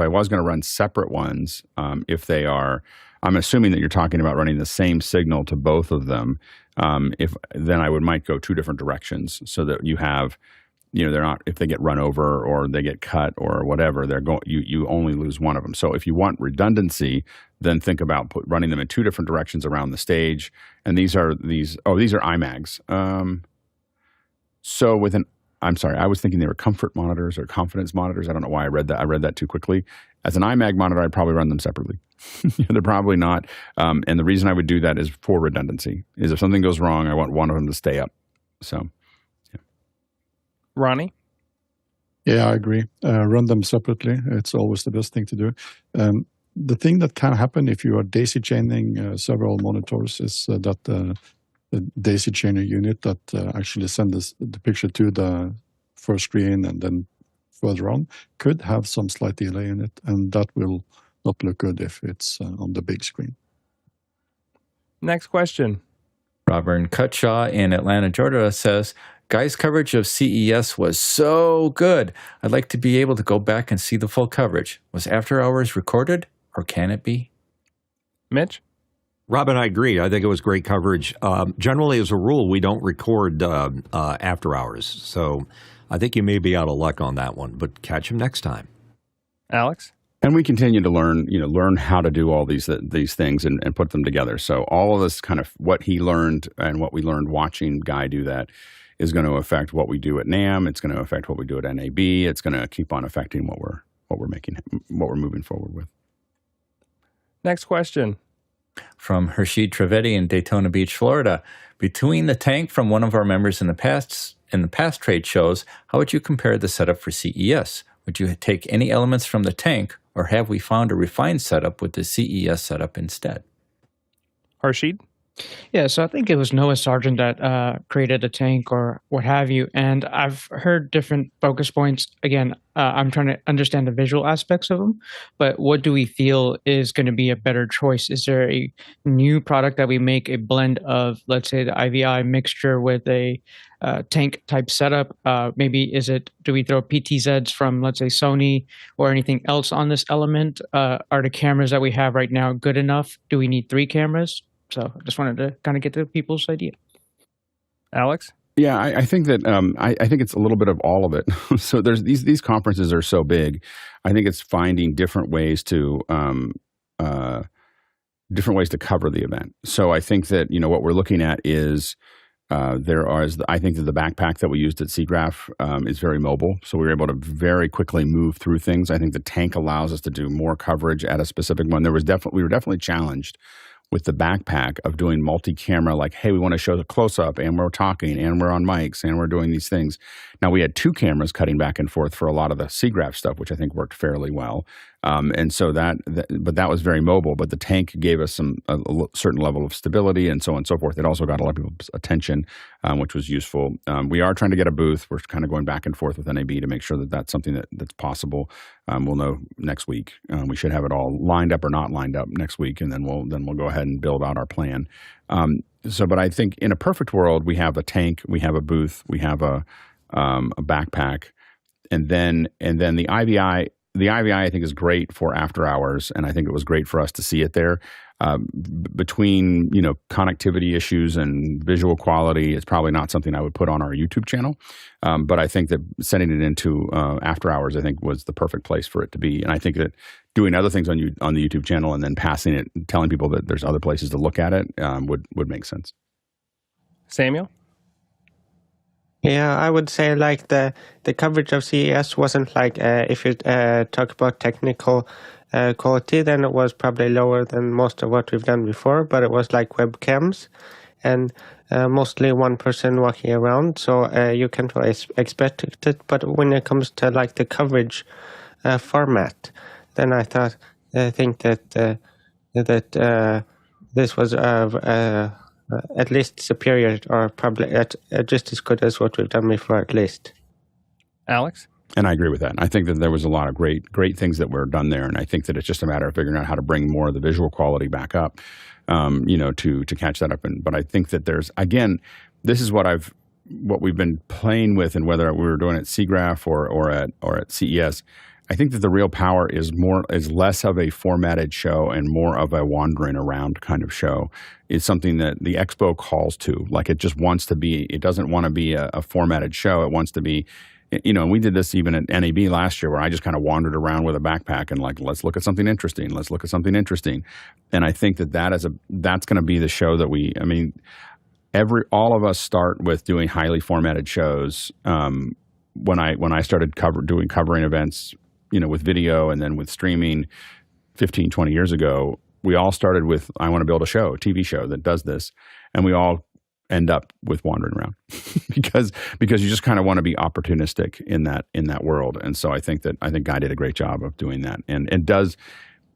I was going to run separate ones, if they are, I'm assuming that you're talking about running the same signal to both of them. Then I might go 2 different directions so that you have. They're not, if they get run over or they get cut or whatever, you only lose one of them. So if you want redundancy, then think about running them in 2 different directions around the stage. And these are iMags. I'm sorry, I was thinking they were comfort monitors or confidence monitors. I don't know why I read that. I read that too quickly. As an iMag monitor, I'd probably run them separately. They're probably not. And the reason I would do that is for redundancy. Is if something goes wrong, I want one of them to stay up. So. Ronnie? Yeah, I agree. Run them separately. It's always the best thing to do. The thing that can happen if you are daisy chaining several monitors is that the daisy chainer unit that actually sends the picture to the first screen and then further on could have some slight delay in it, and that will not look good if it's on the big screen. Next question. Robert Cutshaw in Atlanta, Georgia says, Guy's coverage of CES was so good. I'd like to be able to go back and see the full coverage. Was After Hours recorded, or can it be? Mitch? Robin, I agree. I think it was great coverage. Generally, as a rule, we don't record After Hours. So I think you may be out of luck on that one, but catch him next time. Alex? And we continue to learn how to do all these things and put them together. So all of this kind of what he learned and what we learned watching Guy do that is going to affect what we do at NAMM. It's going to affect what we do at NAB. It's going to keep on affecting what we're moving forward with. Next question. From Hershey Trevetti in Daytona Beach, Florida. Between the tank from one of our members in the past trade shows, how would you compare the setup for CES? Would you take any elements from the tank, or have we found a refined setup with the CES setup instead? Harshid? Yeah, so I think it was Noah Sargent that created a tank or what have you. And I've heard different focus points. Again, I'm trying to understand the visual aspects of them, but what do we feel is going to be a better choice? Is there a new product that we make a blend of, let's say, the IVI mixture with a tank type setup? Maybe do we throw PTZs from, let's say, Sony or anything else on this element? Are the cameras that we have right now good enough? Do we need 3 cameras? So I just wanted to kind of get to people's idea. Alex? Yeah, I think that I think it's a little bit of all of it. So there's these conferences are so big. I think it's finding different ways to cover the event. So I think that what we're looking at is I think that the backpack that we used at SIGGRAPH is very mobile, so we were able to very quickly move through things. I think the tank allows us to do more coverage at a specific one. We were definitely challenged with the backpack of doing multi-camera, like, hey, we want to show the close-up, and we're talking, and we're on mics, and we're doing these things. Now, we had 2 cameras cutting back and forth for a lot of the SIGGRAPH stuff, which I think worked fairly well. And so but that was very mobile. But the tank gave us a certain level of stability and so on and so forth. It also got a lot of people's attention, which was useful. We are trying to get a booth. We're kind of going back and forth with NAB to make sure that that's something that's possible. We'll know next week. We should have it all lined up or not lined up next week, and then we'll go ahead and build out our plan. But I think in a perfect world, we have a tank, we have a booth, we have a backpack, and then the IVI. The IVI, I think, is great for after hours, and I think it was great for us to see it there. Between connectivity issues and visual quality, it's probably not something I would put on our YouTube channel. But I think that sending it into after hours, I think, was the perfect place for it to be. And I think that doing other things on the YouTube channel and then passing it, telling people that there's other places to look at it, would make sense. Samuel? Yeah, I would say like the coverage of CES wasn't like if you talk about technical quality, then it was probably lower than most of what we've done before, but it was like webcams and mostly one person walking around, so you can't really expect it. But when it comes to like the coverage format, then I think that this was at least superior, or probably just as good as what we've done before, at least. Alex? And I agree with that. I think that there was a lot of great things that were done there, and I think that it's just a matter of figuring out how to bring more of the visual quality back up, to catch that up. But I think that there's, again, this is what we've been playing with, and whether we were doing it at SIGGRAPH or at CES. I think that the real power is less of a formatted show and more of a wandering around kind of show. It's something that the expo calls to. Like, it just wants to be. It doesn't want to be a formatted show. It wants to be, and we did this even at NAB last year, where I just kind of wandered around with a backpack and like, let's look at something interesting. Let's look at something interesting. And I think that's going to be the show that all of us start with doing highly formatted shows. When I started covering events, with video and then with streaming 15, 20 years ago, we all started with, I want to build a TV show that does this. And we all end up with wandering around because you just kind of want to be opportunistic in that world. And so I think Guy did a great job of doing that. And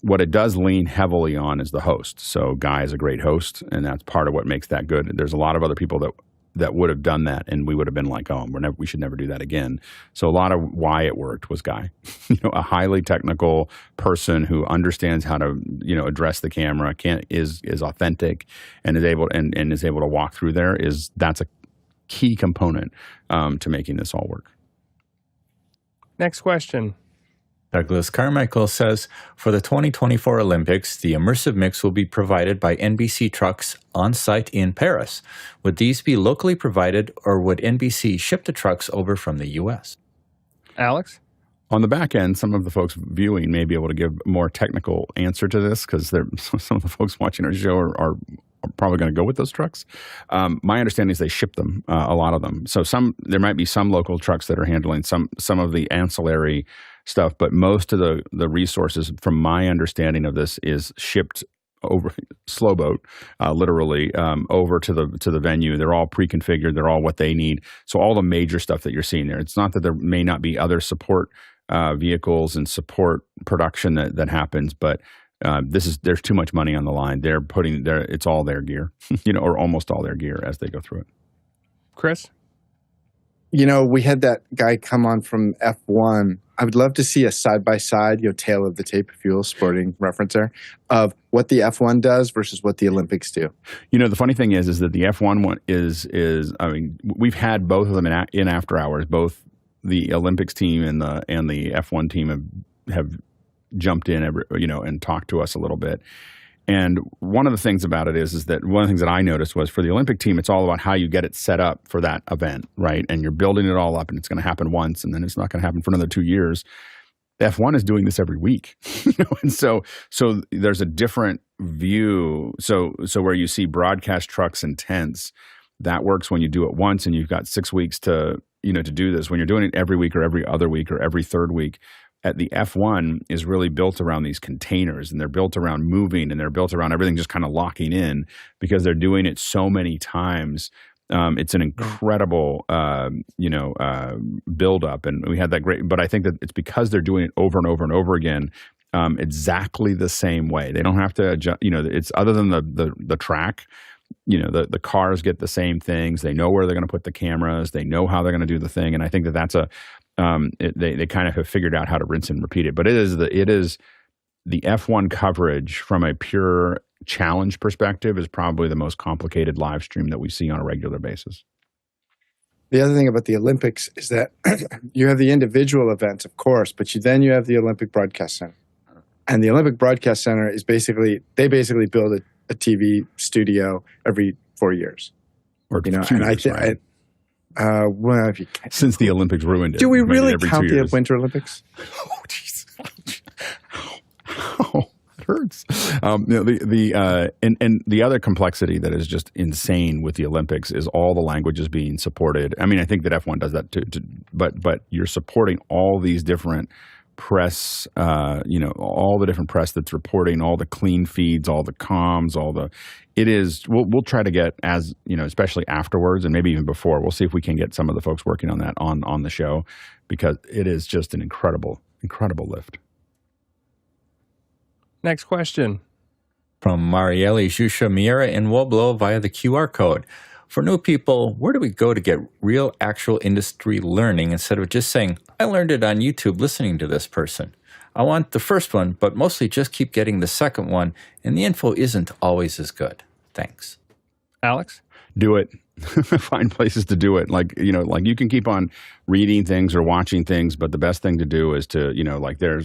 what it does lean heavily on is the host. So Guy is a great host, and that's part of what makes that good. There's a lot of other people that would have done that, and we would have been like, oh, we should never do that again. So a lot of why it worked was Guy, a highly technical person who understands how to, address the camera, is authentic, and is able to walk through there. That's a key component to making this all work. Next question. Douglas Carmichael says, for the 2024 Olympics, the immersive mix will be provided by NBC trucks on site in Paris. Would these be locally provided, or would NBC ship the trucks over from the U.S.? Alex? On the back end, some of the folks viewing may be able to give a more technical answer to this, because some of the folks watching our show are probably going to go with those trucks. My understanding is they ship them, a lot of them. So there might be some local trucks that are handling some of the ancillary stuff, but most of the resources, from my understanding of this, is shipped over slow boat, literally, over to the venue. They're all pre-configured. They're all what they need. So all the major stuff that you're seeing there, it's not that there may not be other support vehicles and support production that happens, but There's too much money on the line. It's all their gear, or almost all their gear as they go through it. Chris? We had that guy come on from F1. I would love to see a side-by-side, tail of the tape, if you will, sporting reference there, of what the F1 does versus what the Olympics do. The funny thing is that the F1 one is we've had both of them in after hours. Both the Olympics team and the F1 team have jumped in and talked to us a little bit. And one of the things about it is that one of the things that I noticed was for the Olympic team, it's all about how you get it set up for that event, right? And you're building it all up, and it's going to happen once, and then it's not going to happen for another 2 years. F1 is doing this every week, and so there's a different view. So where you see broadcast trucks and tents, that works when you do it once, and you've got 6 weeks to do this. When you're doing it every week or every other week or every third week, at the F1 is really built around these containers, and they're built around moving, and they're built around everything just kind of locking in because they're doing it so many times. It's an incredible, buildup, and we had that great. But I think that it's because they're doing it over and over and over again, exactly the same way. They don't have to adjust. It's other than the track. The cars get the same things. They know where they're going to put the cameras. They know how they're going to do the thing, and I think that that's they kind of have figured out how to rinse and repeat it. But it is the F1 coverage from a pure challenge perspective is probably the most complicated live stream that we see on a regular basis. The other thing about the Olympics is that you have the individual events, of course, but you have the Olympic Broadcast Center. And the Olympic Broadcast Center is basically build a TV studio every 4 years. Or since the Olympics ruined it. Do we really count the Winter Olympics? Oh, jeez. Ow, it hurts. And the other complexity that is just insane with the Olympics is all the languages being supported. I mean, I think that F1 does that too, but you're supporting all these different press, all the different press that's reporting, all the clean feeds, all the comms, we'll try to get, as especially afterwards and maybe even before, we'll see if we can get some of the folks working on that on the show, because it is just an incredible lift. Next question. From Marielle Jusha Miera in Woblo via the QR code. For new people, where do we go to get real, actual industry learning instead of just saying, I learned it on YouTube listening to this person? I want the first one, but mostly just keep getting the second one, and the info isn't always as good. Thanks. Alex? Do it. Find places to do it. You can keep on reading things or watching things, but the best thing to do is to,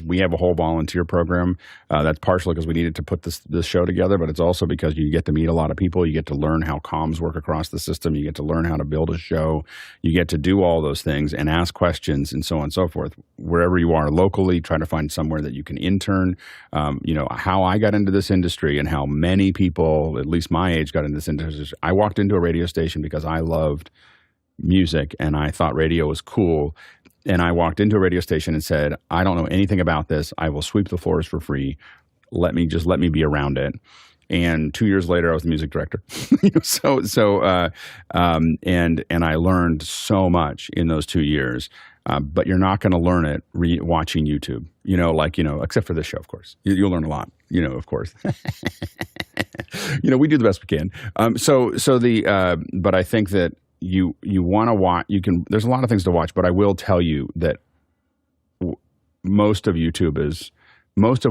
we have a whole volunteer program. That's partially because we needed to put this show together, but it's also because you get to meet a lot of people. You get to learn how comms work across the system. You get to learn how to build a show. You get to do all those things and ask questions and so on and so forth. Wherever you are locally, try to find somewhere that you can intern. How I got into this industry and how many people, at least my age, got into this industry. I walked into a radio station because I loved music and I thought radio was cool. And I walked into a radio station and said, I don't know anything about this. I will sweep the floors for free. Let me be around it. And 2 years later, I was the music director. And I learned so much in those 2 years. But you're not going to learn it watching YouTube, except for this show, of course. You'll learn a lot, of course. We do the best we can. But I think that you want to watch, there's a lot of things to watch, but I will tell you that most of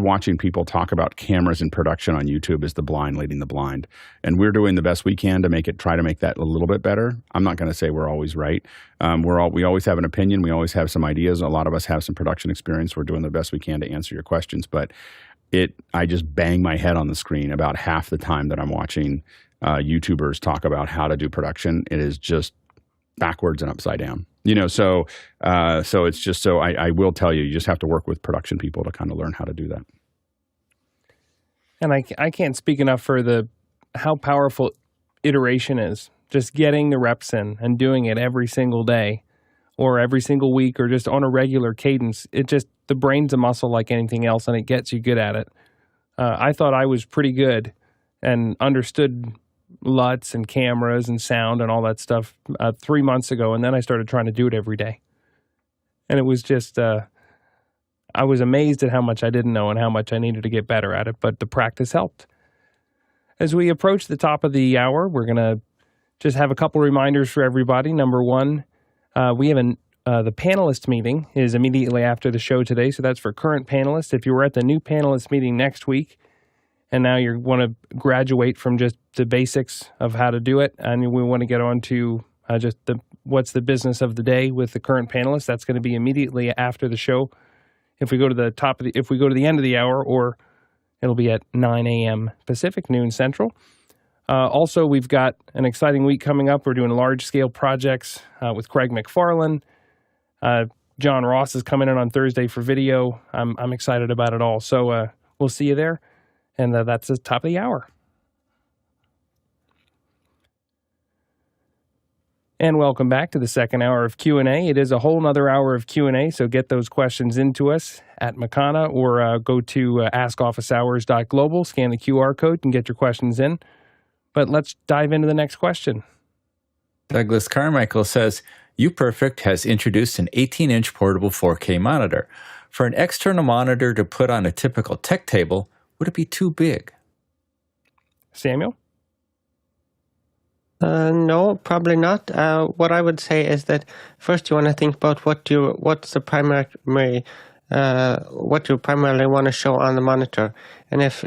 watching people talk about cameras and production on YouTube is the blind leading the blind. And we're doing the best we can to try to make that a little bit better. I'm not going to say we're always right. We always have an opinion. We always have some ideas. A lot of us have some production experience. We're doing the best we can to answer your questions. But I just bang my head on the screen about half the time that I'm watching YouTubers talk about how to do production. It is just backwards and upside down. So it's just I will tell you just have to work with production people to kind of learn how to do that. And I can't speak enough for how powerful iteration is. Just getting the reps in and doing it every single day or every single week or just on a regular cadence. The brain's a muscle like anything else, and it gets you good at it. I thought I was pretty good and understood LUTs and cameras and sound and all that stuff 3 months ago, and then I started trying to do it every day. And it was just, I I was amazed at how much I didn't know and how much I needed to get better at it, but the practice helped. As we approach the top of the hour, we're going to just have a couple reminders for everybody. Number one, we have the panelist meeting is immediately after the show today, so that's for current panelists. If you were at the new panelist meeting next week and now you want to graduate from just the basics of how to do it, and we want to get on to just what's the business of the day with the current panelists, that's going to be immediately after the show. If we go to the end of the hour, or it'll be at 9 a.m. Pacific, noon Central. Also, we've got an exciting week coming up. We're doing large-scale projects with Craig McFarlane. John Ross is coming in on Thursday for video. I'm excited about it all. So we'll see you there. And that's the top of the hour. And welcome back to the second hour of Q&A. It is a whole nother hour of Q&A, so get those questions into us at Mukana, or go to askofficehours.global, scan the QR code, and get your questions in. But let's dive into the next question. Douglas Carmichael says, UPerfect has introduced an 18-inch portable 4K monitor. For an external monitor to put on a typical tech table, would it be too big? Samuel? No, probably not. What I would say is that first you want to think about what you primarily want to show on the monitor, and if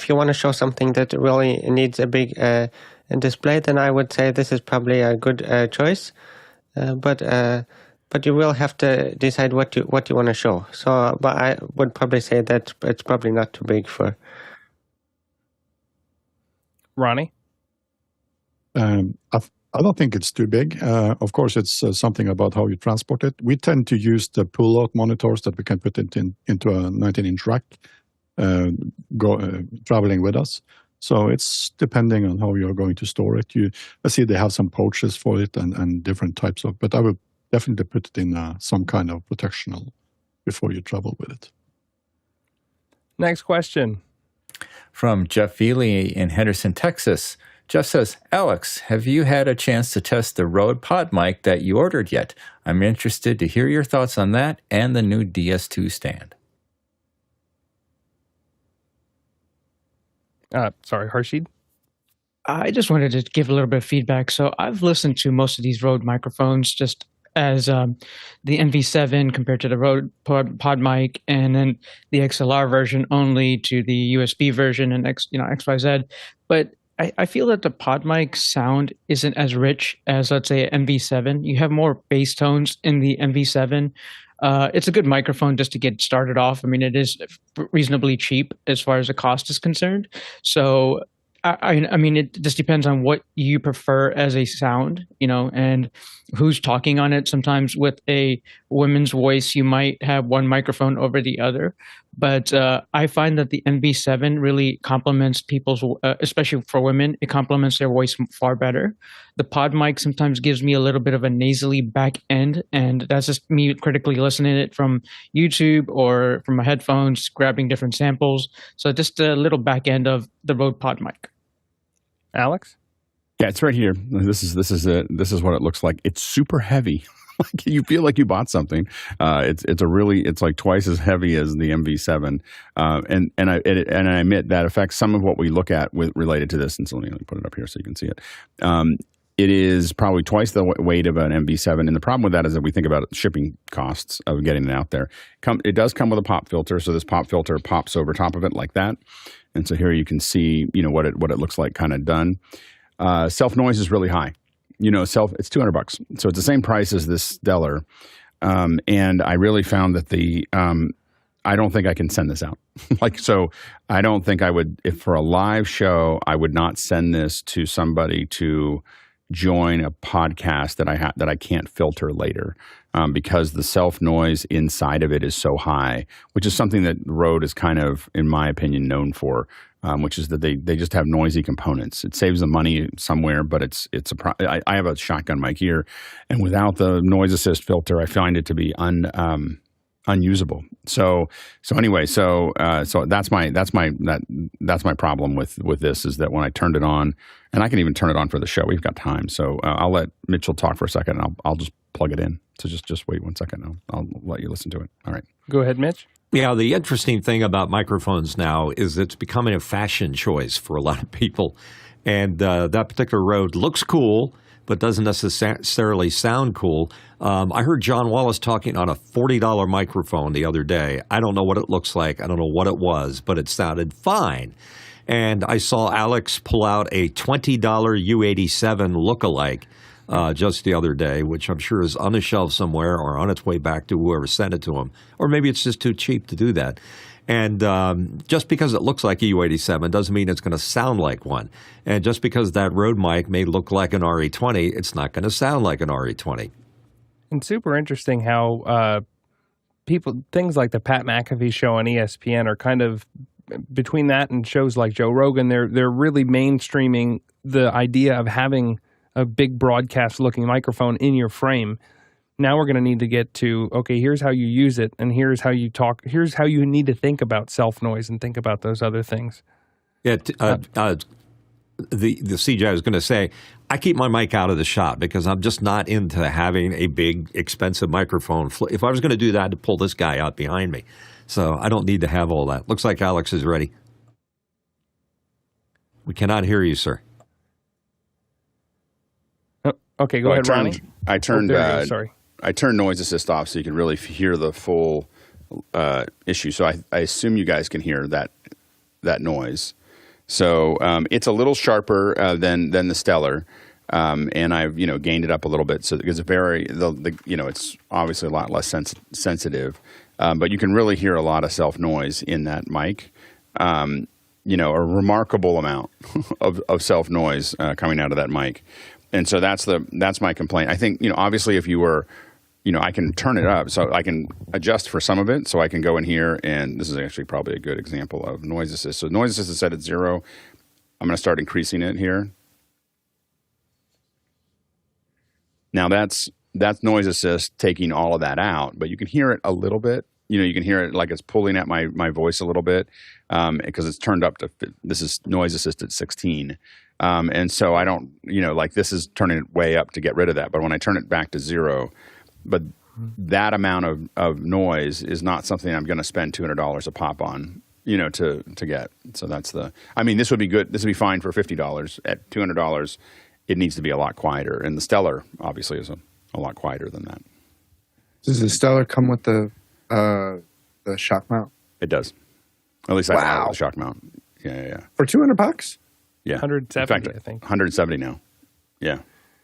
you want to show something that really needs a big display, then I would say this is probably a good choice. But you will have to decide what you want to show. So, but I would probably say that it's probably not too big for. Ronnie? I don't think it's too big. Of course, it's something about how you transport it. We tend to use the pull-out monitors that we can put into a 19-inch rack, traveling with us. So it's depending on how you're going to store it. I see they have some pouches for it and different types of, but I would definitely put it in some kind of protectional before you travel with it. Next question. From Jeff Veely in Henderson, Texas. Jeff says, Alex, have you had a chance to test the RODE PodMic that you ordered yet? I'm interested to hear your thoughts on that and the new DS2 stand. Sorry, Harshid? I just wanted to give a little bit of feedback. So I've listened to most of these RODE microphones just as the NV7 compared to the RODE PodMic, and then the XLR version only to the USB version and XYZ. But I feel that the PodMic sound isn't as rich as, let's say, an NV7. You have more bass tones in the NV7. It's a good microphone just to get started off. I mean, it is reasonably cheap as far as the cost is concerned. So, I mean, it just depends on what you prefer as a sound, and who's talking on it. Sometimes with a woman's voice, you might have one microphone over the other. But I find that the NV7 really complements people's, especially for women, it complements their voice far better. The PodMic sometimes gives me a little bit of a nasally back end, and that's just me critically listening to it from YouTube or from my headphones, grabbing different samples. So just a little back end of the RODE PodMic. Alex? Yeah, it's right here. This is what it looks like. It's super heavy. Like you feel like you bought something. It's like twice as heavy as the MV7, and I admit that affects some of what we look at related to this. And so let me put it up here so you can see it. It is probably twice the weight of an MV7, and the problem with that is that we think about shipping costs of getting it out there. It does come with a pop filter, so this pop filter pops over top of it like that, and so here you can see what it looks like kind of done. Self noise is really high. It's $200, so it's the same price as this Stellar, and I really found that I don't think I can send this out. So I don't think I would, if for a live show, I would not send this to somebody to join a podcast that I can't filter later, because the self noise inside of it is so high, which is something that RODE is kind of, in my opinion, known for. Which is that they just have noisy components. It saves them money somewhere, but I have a shotgun mic here, and without the noise assist filter, I find it to be unusable. So anyway, so that's my problem with this, is that when I turned it on, and I can even turn it on for the show. We've got time, so I'll let Mitchell talk for a second, and I'll just plug it in. So just wait 1 second. I'll let you listen to it. All right. Go ahead, Mitch. Yeah, the interesting thing about microphones now is it's becoming a fashion choice for a lot of people. And that particular Rode looks cool, but doesn't necessarily sound cool. I heard John Wallace talking on a $40 microphone the other day. I don't know what it looks like. I don't know what it was, but it sounded fine. And I saw Alex pull out a $20 U87 lookalike just the other day, which I'm sure is on a shelf somewhere or on its way back to whoever sent it to him. Or maybe it's just too cheap to do that. And just because it looks like a U87 doesn't mean it's going to sound like one. And just because that Rode mic may look like an RE20, it's not going to sound like an RE20. And super interesting how things like the Pat McAfee show on ESPN are kind of, between that and shows like Joe Rogan, they're really mainstreaming the idea of having a big broadcast-looking microphone in your frame. Now we're going to need to get to, okay, here's how you use it, and here's how you talk. Here's how you need to think about self-noise and think about those other things. Yeah, the CJ, I was going to say, I keep my mic out of the shot because I'm just not into having a big, expensive microphone. If I was going to do that, I'd pull this guy out behind me. So I don't need to have all that. Looks like Alex is ready. We cannot hear you, sir. Okay, go ahead, Ronnie. I turned sorry. I turned noise assist off so you can really hear the full issue. So I assume you guys can hear that noise. So it's a little sharper than the Stellar, and I've gained it up a little bit. So it's it's obviously a lot less sensitive, but you can really hear a lot of self noise in that mic. A remarkable amount of self noise coming out of that mic. And so that's my complaint. I think, obviously if you were, I can turn it up so I can adjust for some of it. So I can go in here, and this is actually probably a good example of noise assist. So noise assist is set at 0. I'm going to start increasing it here. Now that's noise assist taking all of that out, but you can hear it a little bit. You can hear it like it's pulling at my voice a little bit because it's turned up to, this is noise assist at 16. And so I don't, this is turning it way up to get rid of that. But when I turn it back to 0, but that amount of noise is not something I'm going to spend $200 a pop on, to get. So that's this would be good. This would be fine for $50. At $200, it needs to be a lot quieter. And the Stellar obviously is a lot quieter than that. Does the Stellar come with the shock mount? It does. At least I have the shock mount. Yeah. For $200? Yeah, 170. In fact, I think 170 now. Yeah.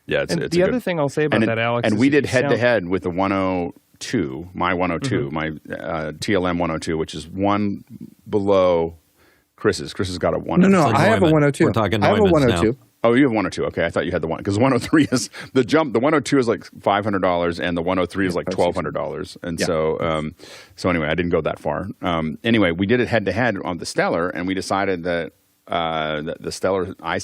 It's the other thing I'll say about that, Alex, and we did head-to-head with the 102, my 102, my TLM 102, which is one below Chris's. Chris has got a 102. No, I have a 102. We're talking I have a 102. Now. Oh, you have 102. Okay, I thought you had the one, because 103 is the jump. The 102 is like $500, and the 103 is like $1,200. And so anyway, I didn't go that far. Anyway, we did it head-to-head on the Stellar, and we decided that the Stellar, I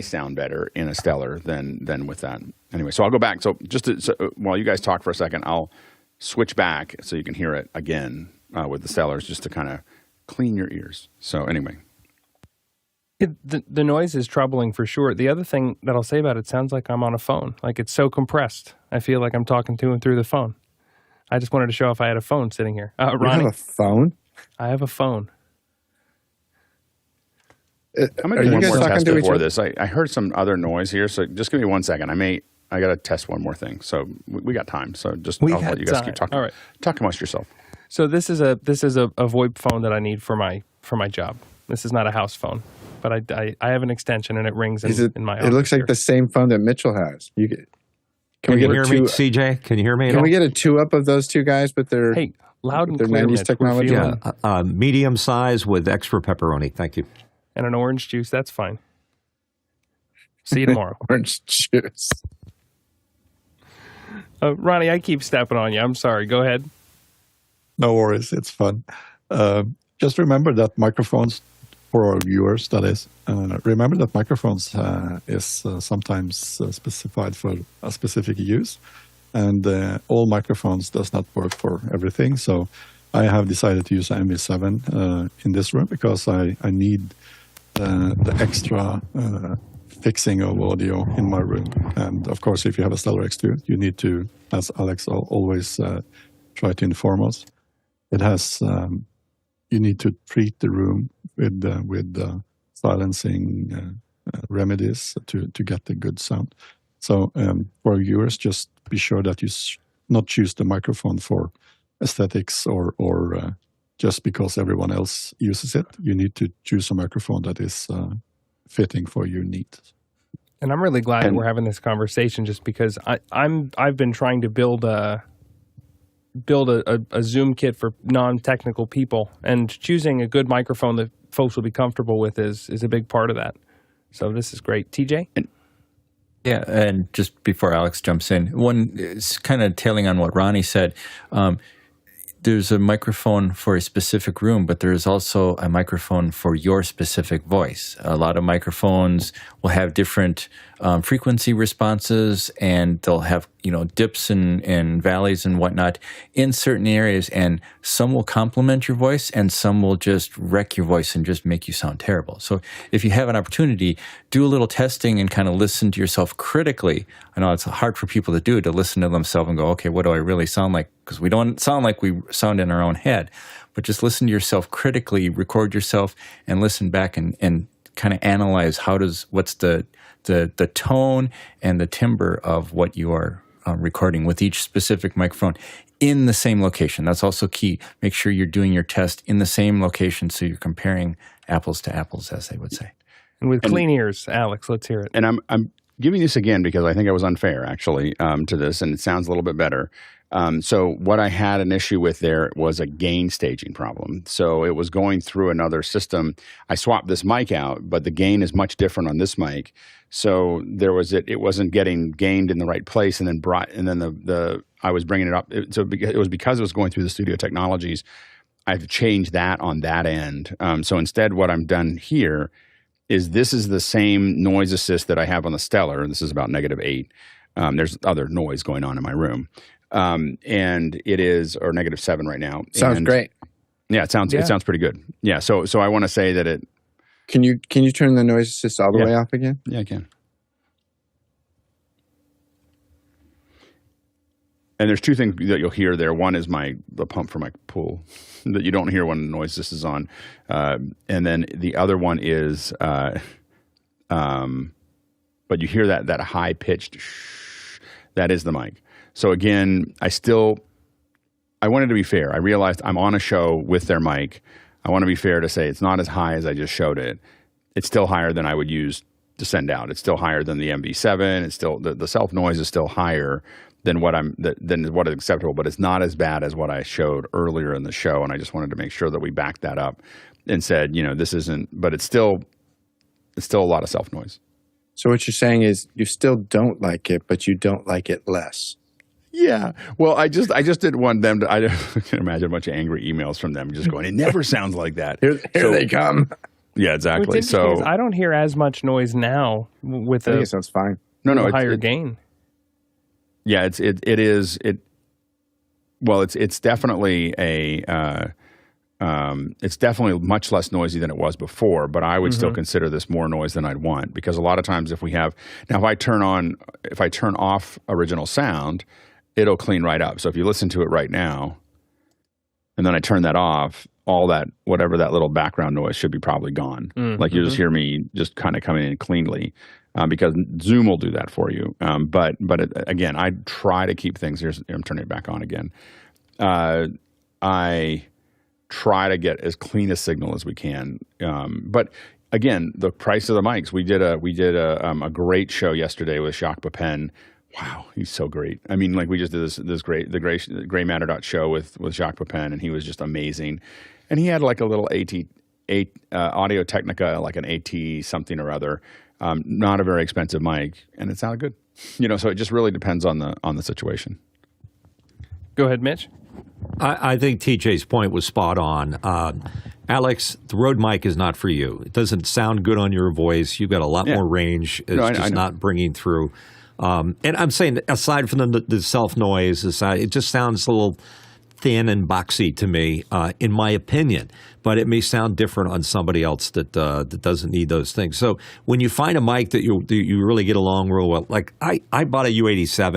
sound better in a Stellar than with that. Anyway, so I'll go back. So while you guys talk for a second, I'll switch back so you can hear it again with the Stellars, just to kind of clean your ears. So anyway. The noise is troubling for sure. The other thing that I'll say about it sounds like I'm on a phone. Like it's so compressed. I feel like I'm talking to him through the phone. I just wanted to show if I had a phone sitting here. Ronnie, you have a phone? I have a phone. I'm going to do one more test before this. I heard some other noise here, so just give me 1 second. I got to test one more thing. So we got time. So I'll let you guys keep talking. All right. Talk amongst yourself. So this is a VoIP phone that I need for my job. This is not a house phone, but I have an extension and it rings in my office. It looks like the same phone that Mitchell has. Can you hear me, CJ? Can you hear me? Can we get a 2-up of those two guys with their loud and clear technology? Yeah, medium size with extra pepperoni. Thank you. And an orange juice, that's fine. See you tomorrow. Orange juice. Ronnie, I keep stepping on you. I'm sorry. Go ahead. No worries. It's fun. Just remember that microphones, for our viewers, that is, remember that microphones is sometimes specified for a specific use. and all microphones does not work for everything. So I have decided to use an MV7 in this room because I need the extra fixing of audio in my room. And of course, if you have a Stellar X2, you need to, as Alex always try to inform us, it has you need to treat the room with silencing remedies to get the good sound. So for viewers, just be sure that you not choose the microphone for aesthetics or just because everyone else uses it. You need to choose a microphone that is fitting for your needs. And I'm really glad that we're having this conversation, just because I've been trying to build a Zoom kit for non-technical people, and choosing a good microphone that folks will be comfortable with is a big part of that. So this is great. TJ? Yeah, and just before Alex jumps in, one is kind of tailing on what Ronnie said. There's a microphone for a specific room, but there's also a microphone for your specific voice. A lot of microphones will have different frequency responses, and they'll have, dips and valleys and whatnot in certain areas, and some will complement your voice and some will just wreck your voice and just make you sound terrible. So if you have an opportunity, do a little testing and kind of listen to yourself critically. I know it's hard for people to do, to listen to themselves and go, okay, what do I really sound like? Because we don't sound like we sound in our own head, but just listen to yourself critically, record yourself, and listen back and kind of analyze what's the tone and the timbre of what you are recording with each specific microphone in the same location. That's also key. Make sure you're doing your test in the same location so you're comparing apples to apples, as they would say. And with clean ears, Alex, let's hear it. And I'm giving this again because I think I was unfair, actually, to this, and it sounds a little bit better. So what I had an issue with there was a gain staging problem. So it was going through another system. I swapped this mic out, but the gain is much different on this mic. So it wasn't getting gained in the right place, and then I was bringing it up. So it was because it was going through the Studio Technologies. I've changed that on that end. So instead, what I'm done here is this is the same noise assist that I have on the Stellar, and this is about -8. There's other noise going on in my room. And it is, or -7 right now. Sounds great. Yeah, it sounds pretty good. Yeah, so I want to say that it. Can you turn the noise assist all the way off again? Yeah, I can. And there's two things that you'll hear there. One is the pump for my pool that you don't hear when the noise assist is on, and then the other one is, but you hear that high pitched shh. That is the mic. So again, I wanted to be fair. I realized I'm on a show with their mic. I want to be fair to say it's not as high as I just showed it. It's still higher than I would use to send out. It's still higher than the MV7. It's still the self noise is still higher than what is acceptable, but it's not as bad as what I showed earlier in the show. And I just wanted to make sure that we backed that up and said, this isn't, but it's still a lot of self noise. So what you're saying is you still don't like it, but you don't like it less. Yeah. Well, I just didn't want them to. I can imagine a bunch of angry emails from them just going, "It never sounds like that." Here they come. Yeah, exactly. So I don't hear as much noise now with I think it sounds fine. No, higher gain. Yeah, it's definitely it's definitely much less noisy than it was before, but I would still consider this more noise than I'd want, because a lot of times if I turn off original sound, it'll clean right up. So if you listen to it right now, and then I turn that off, all that, whatever that little background noise should be probably gone. Like you just hear me just kind of coming in cleanly, because Zoom will do that for you. But again, I try to keep things, I'm turning it back on again. I try to get as clean a signal as we can. But again, the price of the mics, we did a great show yesterday with Jacques Pepin. Wow, he's so great. I mean, like we just did this great, the Gray Matter show with Jacques Pepin, and he was just amazing. And he had like a little Audio Technica, like an AT something or other, not a very expensive mic, and it sounded good. So it just really depends on the situation. Go ahead, Mitch. I think TJ's point was spot on. Alex, the Rode mic is not for you. It doesn't sound good on your voice. You've got a lot more range. It's just not bringing through. And I'm saying, aside from the self noise, it just sounds a little thin and boxy to me, in my opinion. But it may sound different on somebody else that doesn't need those things. So when you find a mic that you really get along real well, like I bought a U87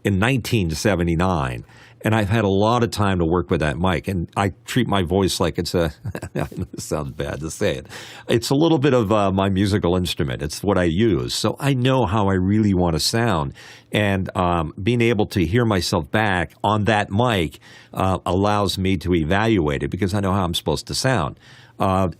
in 1979. And I've had a lot of time to work with that mic, and I treat my voice like it's a – this sounds bad to say it. It's a little bit of my musical instrument. It's what I use. So I know how I really want to sound. And being able to hear myself back on that mic allows me to evaluate it because I know how I'm supposed to sound.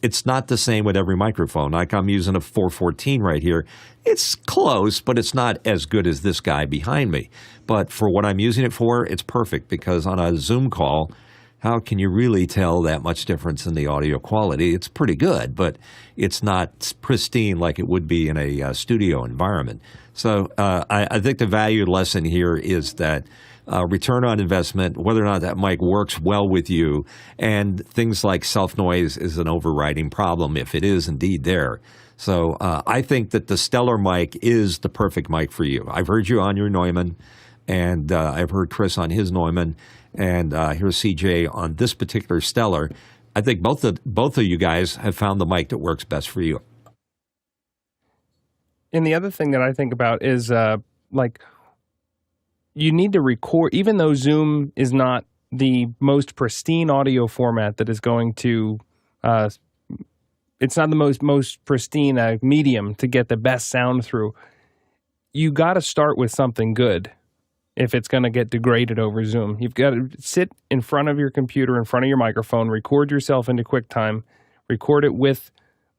It's not the same with every microphone. Like I'm using a 414 right here. It's close, but it's not as good as this guy behind me. But for what I'm using it for, it's perfect because on a Zoom call, how can you really tell that much difference in the audio quality? It's pretty good, but it's not pristine like it would be in a studio environment. So I think the value lesson here is that return on investment, whether or not that mic works well with you, and things like self-noise is an overriding problem if it is indeed there. So I think that the Stellar mic is the perfect mic for you. I've heard you on your Neumann, and I've heard Chris on his Neumann, and here's CJ on this particular Stellar. I think both of you guys have found the mic that works best for you. And the other thing that I think about is like you need to record, even though Zoom is not the most pristine audio format that is going to it's not the most pristine medium to get the best sound through. You got to start with something good if it's going to get degraded over Zoom. You've got to sit in front of your computer, in front of your microphone, record yourself into QuickTime, record it with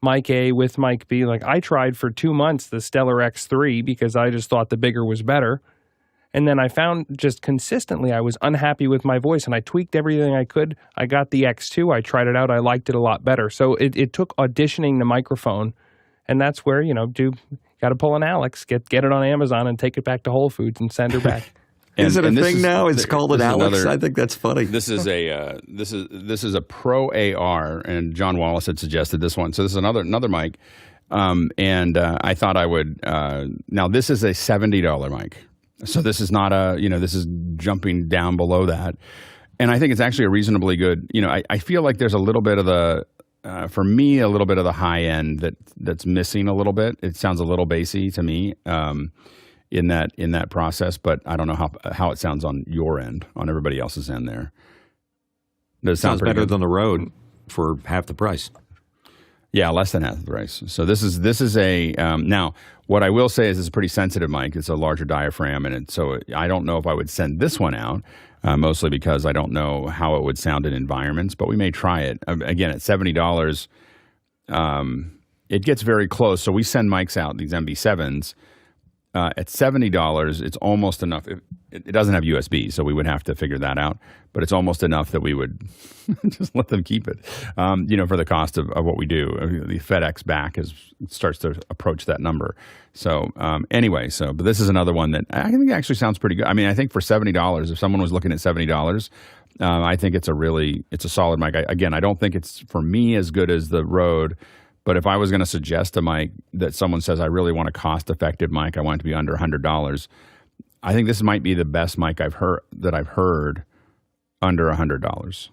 mic A, with mic B. Like I tried for 2 months the Stellar X3 because I just thought the bigger was better. And then I found just consistently I was unhappy with my voice, and I tweaked everything I could. I got the X2. I tried it out. I liked it a lot better. So it took auditioning the microphone, and that's where, got to pull an Alex, get it on Amazon and take it back to Whole Foods and send her back. Is it a thing now? It's called an Alex. I think that's funny. This is a Pro AR, and John Wallace had suggested this one. So this is another mic, and I thought I would. Now this is a $70 mic. So this is not this is jumping down below that. And I think it's actually a reasonably good, I feel like there's a little bit of the, for me, a little bit of the high end that's missing a little bit. It sounds a little bassy to me in that process, but I don't know how it sounds on your end, on everybody else's end there. Does it sound better than the Rode for half the price? Yeah, less than half the price. So this is a now. What I will say is it's a pretty sensitive mic. It's a larger diaphragm, and so I don't know if I would send this one out, mostly because I don't know how it would sound in environments. But we may try it again at $70. It gets very close. So we send mics out, these MB7s. At $70, it's almost enough. It doesn't have USB, so we would have to figure that out. But it's almost enough that we would just let them keep it, for the cost of what we do. The FedEx back starts to approach that number. So anyway, but this is another one that I think actually sounds pretty good. I mean, I think for $70, if someone was looking at $70, I think it's a solid mic. I don't think it's, for me, as good as the Rode. But if I was going to suggest a mic that someone says, I really want a cost-effective mic, I want it to be under $100, I think this might be the best mic I've heard under $100.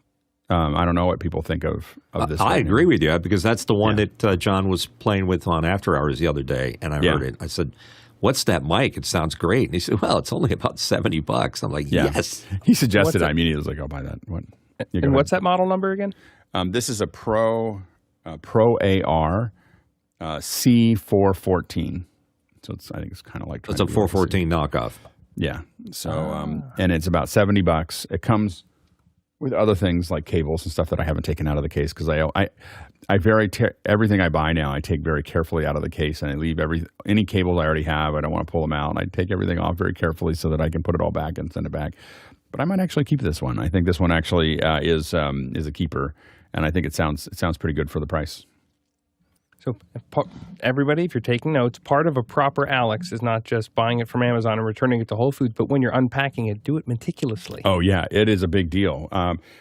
I don't know what people think of this. I agree with you because that's the one that John was playing with on After Hours the other day, and I heard it. I said, what's that mic? It sounds great. And he said, well, it's only about $70. I'm like, yes. He suggested it. I mean, he was like, I'll buy that. And what's that model number again? This is a Pro AR C414. So I think it's kind of like it's a 414 knockoff. Yeah. So and it's about $70. It comes with other things like cables and stuff that I haven't taken out of the case because everything I buy now I take very carefully out of the case, and I leave any cables I already have. I don't want to pull them out, and I take everything off very carefully so that I can put it all back and send it back. But I might actually keep this one. I think this one actually is a keeper, and I think it sounds pretty good for the price. So everybody, if you're taking notes, part of a proper Alex is not just buying it from Amazon and returning it to Whole Foods, but when you're unpacking it, do it meticulously. Oh, yeah. It is a big deal.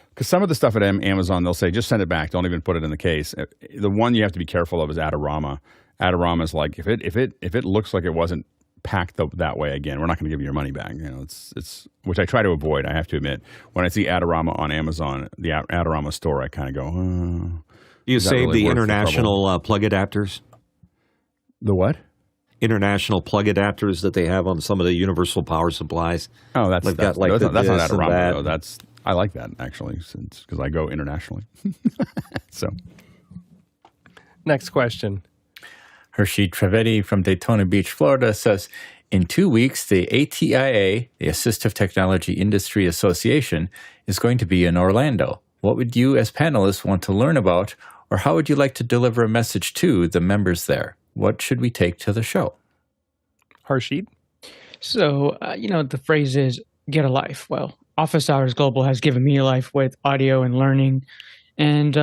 Because some of the stuff at Amazon, they'll say, just send it back. Don't even put it in the case. The one you have to be careful of is Adorama. Adorama is like, if it looks like it wasn't packed that way again. We're not going to give you your money back. It's which I try to avoid. I have to admit, when I see Adorama on Amazon, the Adorama store, I kind of go, You save really the worth the international plug adapters? The what? International plug adapters that they have on some of the universal power supplies. Oh, that's not Adorama, though. I like that, actually, because I go internationally. So, next question. Hershey Trevetti from Daytona Beach, Florida says, in 2 weeks, the ATIA, the Assistive Technology Industry Association, is going to be in Orlando. What would you as panelists want to learn about, or how would you like to deliver a message to the members there? What should we take to the show? Harshid? So, the phrase is get a life. Well, Office Hours Global has given me a life with audio and learning. And,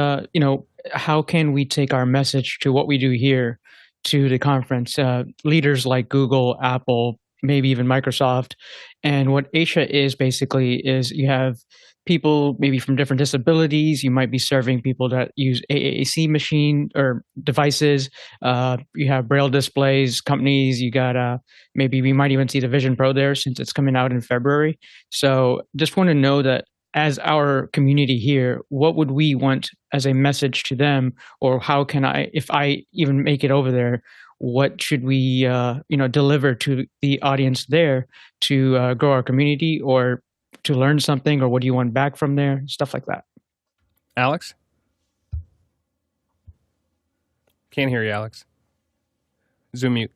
how can we take our message to what we do here to the conference? Leaders like Google, Apple, maybe even Microsoft. And what Asia is basically is you have people maybe from different disabilities. You might be serving people that use AAC machine or devices. You have braille displays companies. You got maybe we might even see the Vision Pro there since it's coming out in February. So just want to know that as our community here, what would we want as a message to them, or how can I, if I even make it over there, what should we deliver to the audience there to grow our community or to learn something, or what do you want back from there? Stuff like that. Alex? Can't hear you, Alex. Zoom mute.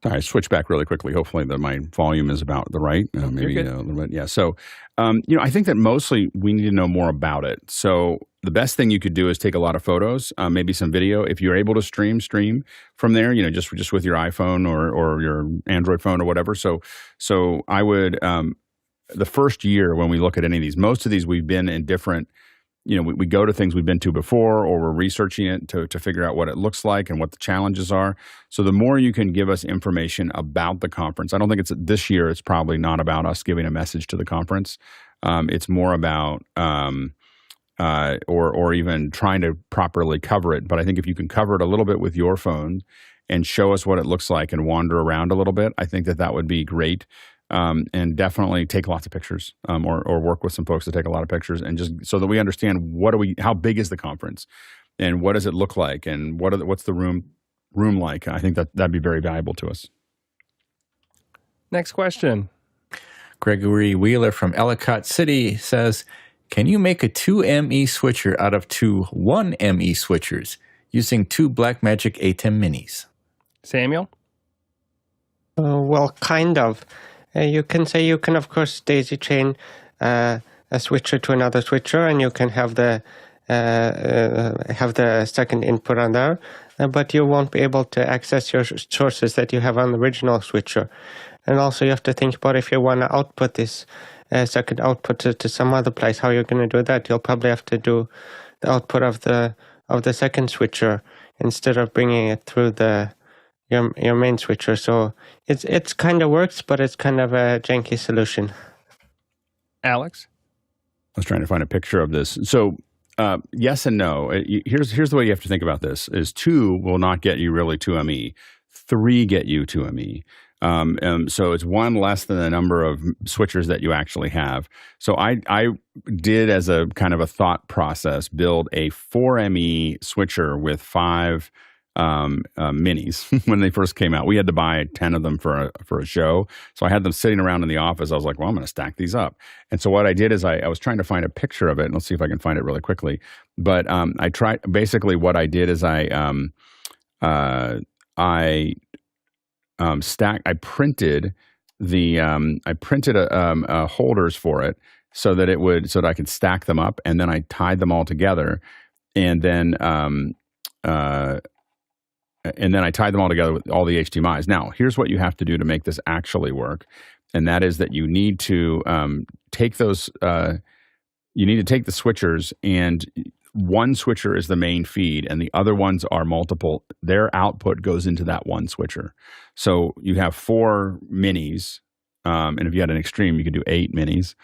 I switch back really quickly. Hopefully that my volume is about the right. Maybe a little bit. Yeah. So, I think that mostly we need to know more about it. So the best thing you could do is take a lot of photos, maybe some video. If you're able to stream from there, just with your iPhone or your Android phone or whatever. So I would, the first year when we look at any of these, most of these we've been in different, we go to things we've been to before, or we're researching it to figure out what it looks like and what the challenges are. So the more you can give us information about the conference, I don't think this year, it's probably not about us giving a message to the conference. It's more about, or even trying to properly cover it. But I think if you can cover it a little bit with your phone and show us what it looks like and wander around a little bit, I think that would be great. And definitely take lots of pictures, or work with some folks to take a lot of pictures, and just so that we understand how big is the conference, and what does it look like, and what's the room like. I think that'd be very valuable to us. Next question. Gregory Wheeler from Ellicott City says, can you make a 2ME switcher out of two 1ME switchers using two Blackmagic ATEM minis? Samuel? Well, kind of. You can of course daisy chain a switcher to another switcher, and you can have the second input on there, but you won't be able to access your sources that you have on the original switcher. And also you have to think about if you want to output this second output to some other place, how you're going to do that. You'll probably have to do the output of the second switcher instead of bringing it through your main switcher. So it's kind of works, but it's kind of a janky solution. Alex? I was trying to find a picture of this. So yes and no. Here's the way you have to think about this: is 2 will not get you really 2ME. 3 get you 2ME. So it's 1 less than the number of switchers that you actually have. So I did, as a kind of a thought process, build a 4ME switcher with 5 minis when they first came out. We had to buy 10 of them for a show. So I had them sitting around in the office. I was like, well, I'm going to stack these up. And so what I did is I was trying to find a picture of it, and let's see if I can find it really quickly. But I tried, basically what I did is I printed holders for it so that I could stack them up, and then I tied them all together, and then I tied them all together with all the HDMIs. Now, here's what you have to do to make this actually work, and that is that you need to take those. You need to take the switchers, and one switcher is the main feed, and the other ones are multiple. Their output goes into that one switcher. So you have 4 minis, and if you had an extreme, you could do 8 minis,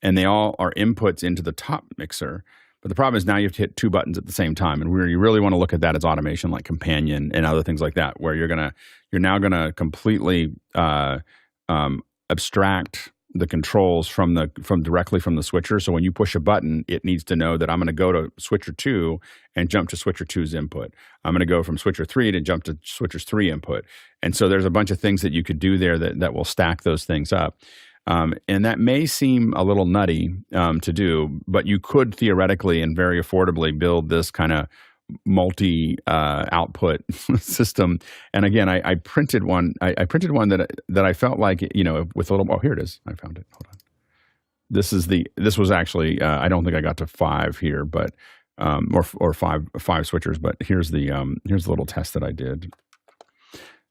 and they all are inputs into the top mixer. But the problem is now you have to hit 2 buttons at the same time. And where you really want to look at that as automation, like Companion and other things like that, where you're now gonna completely abstract the controls from directly from the switcher. So when you push a button, it needs to know that I'm going to go to switcher 2 and jump to switcher 2's input. I'm going to go from switcher 3 to jump to switcher 3 input. And so there's a bunch of things that you could do there that will stack those things up. And that may seem a little nutty to do, but you could theoretically and very affordably build this kind of multi-output system. And again, I printed one. I printed one that I felt like, with a little. Oh, here it is. I found it. Hold on. This was actually. I don't think I got to 5 here, but or five switchers. But here's the little test that I did.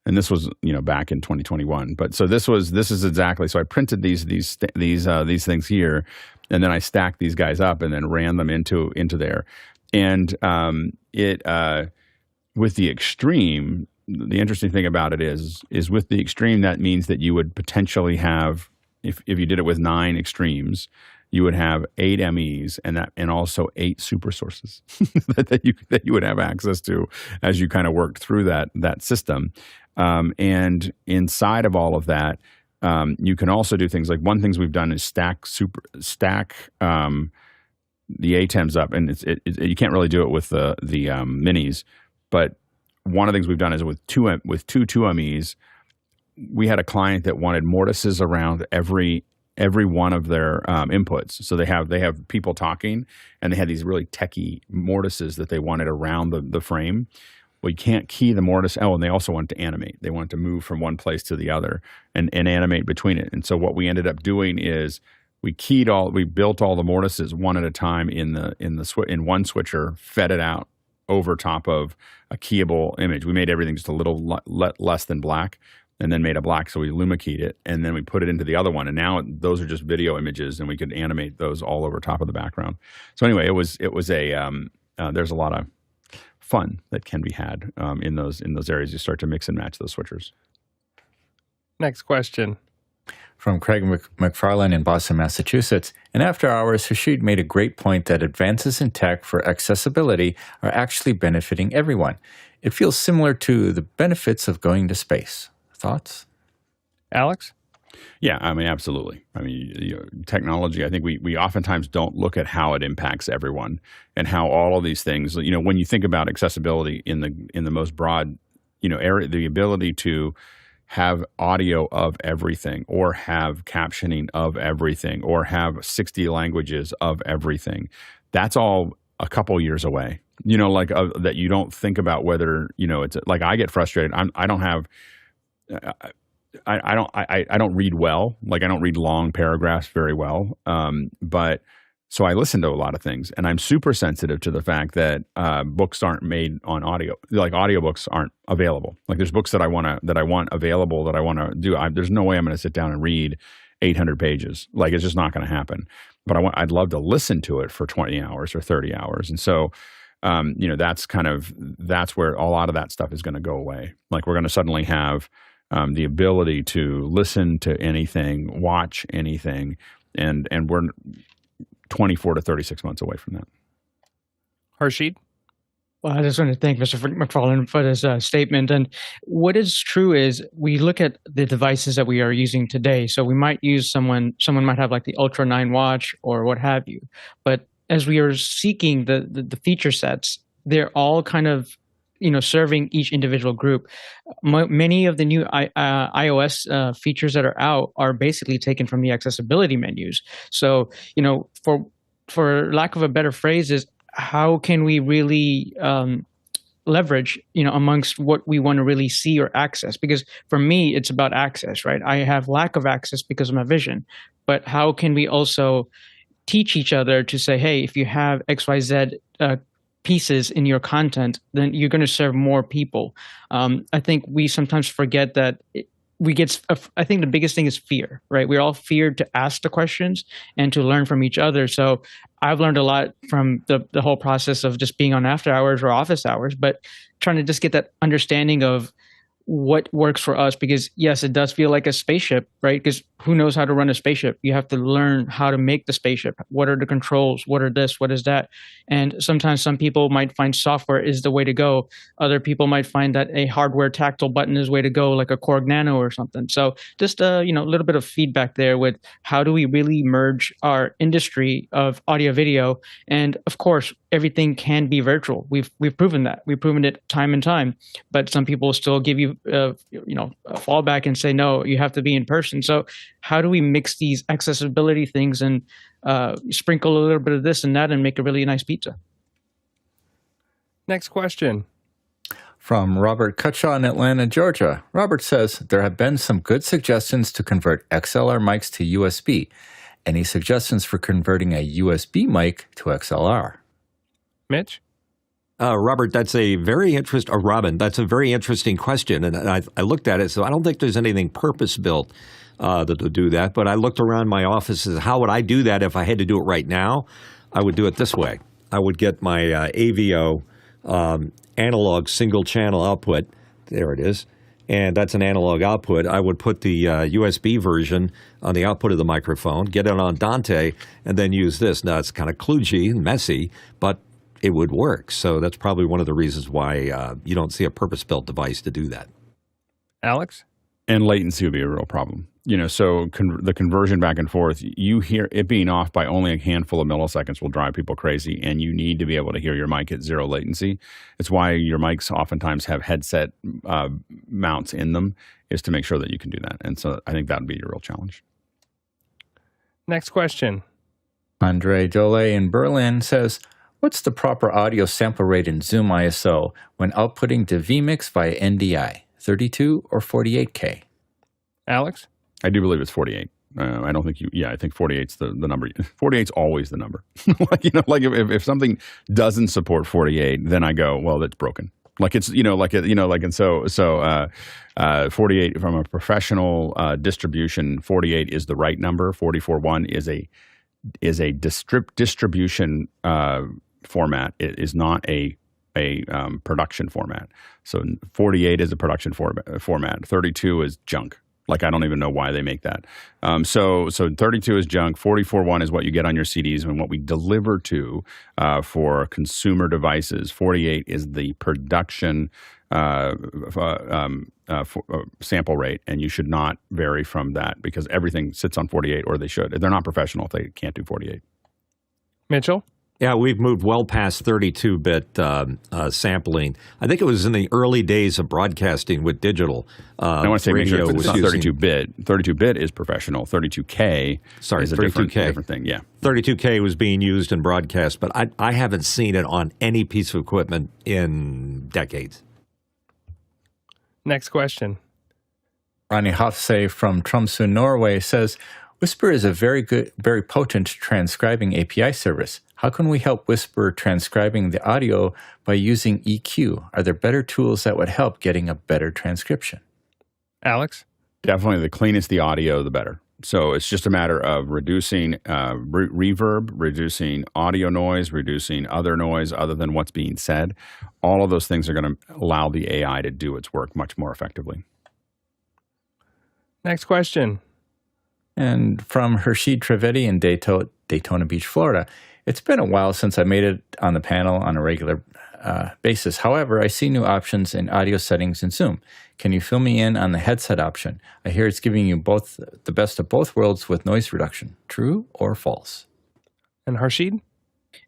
And this was, back in 2021. But so this is exactly. So I printed these things here, and then I stacked these guys up and then ran them into there. And with the extreme, the interesting thing about it is with the extreme, that means that you would potentially have, if you did it with 9 extremes, you would have 8 MEs and also 8 Supersources that you would have access to as you kind of worked through that system. And inside of all of that, you can also do things like one things we've done is stack the ATEMs up, and you can't really do it with the minis, but one of the things we've done is with two 2MEs, we had a client that wanted mortises around every one of their inputs. So they have people talking, and they had these really techie mortises that they wanted around the frame. Well, you can't key the mortise. Oh, and they also wanted to animate. They wanted to move from one place to the other and animate between it. And so what we ended up doing is we built all the mortises one at a time in one switcher, fed it out over top of a keyable image. We made everything just a little less than black, and then made a black, so we luma keyed it, and then we put it into the other one, and now those are just video images, and we could animate those all over top of the background. So anyway, it was there's a lot of fun that can be had in those areas. You start to mix and match those switchers. Next question. From Craig McFarlane in Boston, Massachusetts. In After Hours, Harshid made a great point that advances in tech for accessibility are actually benefiting everyone. It feels similar to the benefits of going to space. Thoughts? Alex? Yeah, I mean, absolutely. I mean, technology, I think we oftentimes don't look at how it impacts everyone and how all of these things, when you think about accessibility in the most broad, area, the ability to have audio of everything, or have captioning of everything, or have 60 languages of everything. That's all a couple years away. That you don't think about whether, it's like I get frustrated. I don't read well. Like I don't read long paragraphs very well. But so I listen to a lot of things, and I'm super sensitive to the fact that books aren't made on audio. Like audiobooks aren't available. Like there's books that I want available that I want to do. There's no way I'm going to sit down and read 800 pages. Like it's just not going to happen. But I'd love to listen to it for 20 hours or 30 hours. And so, that's where a lot of that stuff is going to go away. Like we're going to suddenly have the ability to listen to anything, watch anything, and we're 24 to 36 months away from that. Harshid? Well, I just want to thank Mr. McFarlane for this statement. And what is true is we look at the devices that we are using today. So we might use someone might have like the Ultra 9 watch or what have you. But as we are seeking the feature sets, they're all kind of serving each individual group. Many of the new iOS features that are out are basically taken from the accessibility menus. So, for lack of a better phrase, is how can we really leverage, amongst what we want to really see or access? Because for me, it's about access, right? I have lack of access because of my vision, but how can we also teach each other to say, hey, if you have XYZ pieces in your content, then you're going to serve more people. I think we sometimes forget that I think the biggest thing is fear, right? We're all feared to ask the questions and to learn from each other. So I've learned a lot from the whole process of just being on after hours or office hours, but trying to just get that understanding of what works for us, because yes, it does feel like a spaceship, right? Because who knows how to run a spaceship? You have to learn how to make the spaceship. What are the controls? What are this? What is that? And sometimes some people might find software is the way to go. Other people might find that a hardware tactile button is the way to go, like a Korg Nano or something. So just a little bit of feedback there with how do we really merge our industry of audio video. And of course, everything can be virtual. We've proven that. We've proven it time and time. But some people still give you a fallback and say, no, you have to be in person. So how do we mix these accessibility things and sprinkle a little bit of this and that and make a really nice pizza? Next question. From Robert Cutshaw in Atlanta, Georgia. Robert says, there have been some good suggestions to convert XLR mics to USB. Any suggestions for converting a USB mic to XLR? Mitch? Robert, that's a very Robin, that's a very interesting question. And I looked at it, so I don't think there's anything purpose-built that will do that. But I looked around my office and how would I do that if I had to do it right now? I would do it this way. I would get my AVO analog single-channel output. There it is. And that's an analog output. I would put the USB version on the output of the microphone, get it on Dante, and then use this. Now, it's kind of kludgy and messy, but it would work. So that's probably one of the reasons why you don't see a purpose-built device to do that. Alex? And latency would be a real problem. So the conversion back and forth, you hear it being off by only a handful of milliseconds will drive people crazy, and you need to be able to hear your mic at zero latency. It's why your mics oftentimes have headset mounts in them, is to make sure that you can do that. And so I think that would be your real challenge. Next question. Andre Jolet in Berlin says, what's the proper audio sample rate in Zoom ISO when outputting to vMix via NDI, 32 or 48K? Alex? I do believe it's 48. I don't think I think 48's the number. 48's always the number. If something doesn't support 48, then I go, well, that's broken. And so 48 from a professional distribution, 48 is the right number. 44.1 is a distribution format. It is not a production format. So 48 is a production format. 32 is junk. I don't even know why they make that. So 32 is junk. 44.1 is what you get on your CDs and what we deliver to for consumer devices. 48 is the production sample rate, and you should not vary from that because everything sits on 48, or they should. They're not professional if they can't do 48. Mitchell? Yeah, we've moved well past 32-bit sampling. I think it was in the early days of broadcasting with digital. I want to say radio it's not 32-bit. 32-bit is professional. 32K is a different thing. Yeah, 32K was being used in broadcast, but I haven't seen it on any piece of equipment in decades. Next question. Ronnie Hofse from Tromsø, Norway says, Whisper is a very potent transcribing API service. How can we help Whisper transcribing the audio by using EQ? Are there better tools that would help getting a better transcription? Alex? Definitely the cleanest the audio, the better. So it's just a matter of reducing reverb, reducing audio noise, reducing other noise other than what's being said. All of those things are going to allow the AI to do its work much more effectively. Next question. And from Hershid Trivedi in Daytona Beach, Florida. It's been a while since I made it on the panel on a regular basis. However, I see new options in audio settings in Zoom. Can you fill me in on the headset option? I hear it's giving you both the best of both worlds with noise reduction. True or false? And Harshid?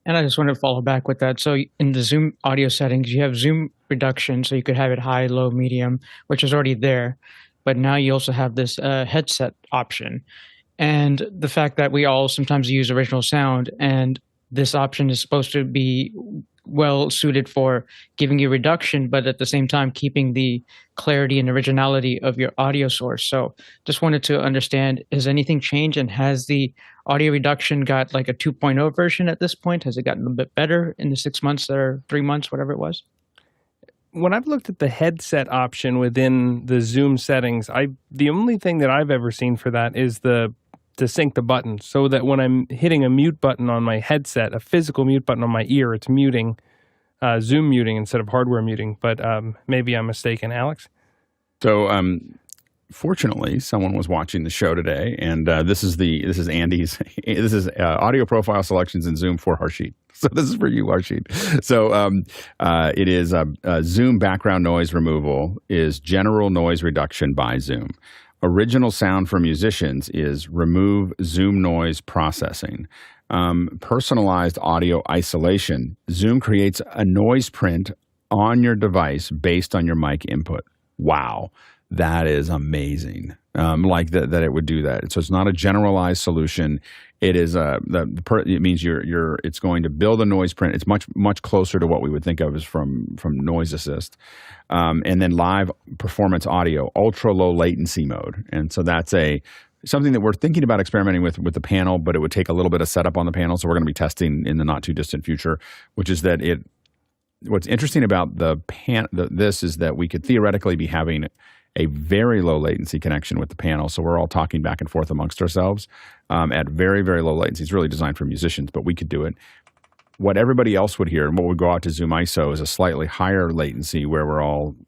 And I just want to follow back with that. So in the Zoom audio settings, you have Zoom reduction, so you could have it high, low, medium, which is already there. But now you also have this headset option. And the fact that we all sometimes use original sound, and this option is supposed to be well suited for giving you reduction, but at the same time keeping the clarity and originality of your audio source. So just wanted to understand, has anything changed, and has the audio reduction got like a 2.0 version at this point? Has it gotten a bit better in the 6 months or 3 months, whatever it was? When I've looked at the headset option within the Zoom settings, the only thing that I've ever seen for that is to sync the buttons, so that when I'm hitting a mute button on my headset, a physical mute button on my ear, it's muting, Zoom muting instead of hardware muting. But maybe I'm mistaken. Alex? So fortunately, someone was watching the show today, and this is Andy's. This is audio profile selections in Zoom for Harshit. So this is for you, Harshit. So it is Zoom background noise removal is general noise reduction by Zoom. Original sound for musicians is remove Zoom noise processing. Personalized audio isolation. Zoom creates a noise print on your device based on your mic input. Wow, that is amazing. Like that it would do that. So it's not a generalized solution. It is it means it's going to build a noise print. It's much closer to what we would think of as from noise assist. And then live performance audio, ultra low latency mode. And so that's something that we're thinking about experimenting with the panel, but it would take a little bit of setup on the panel. So we're going to be testing in the not too distant future, which is that what's interesting about this is that we could theoretically be having a very low latency connection with the panel. So we're all talking back and forth amongst ourselves at very, very low latency. It's really designed for musicians, but we could do it. What everybody else would hear and what would go out to Zoom ISO is a slightly higher latency where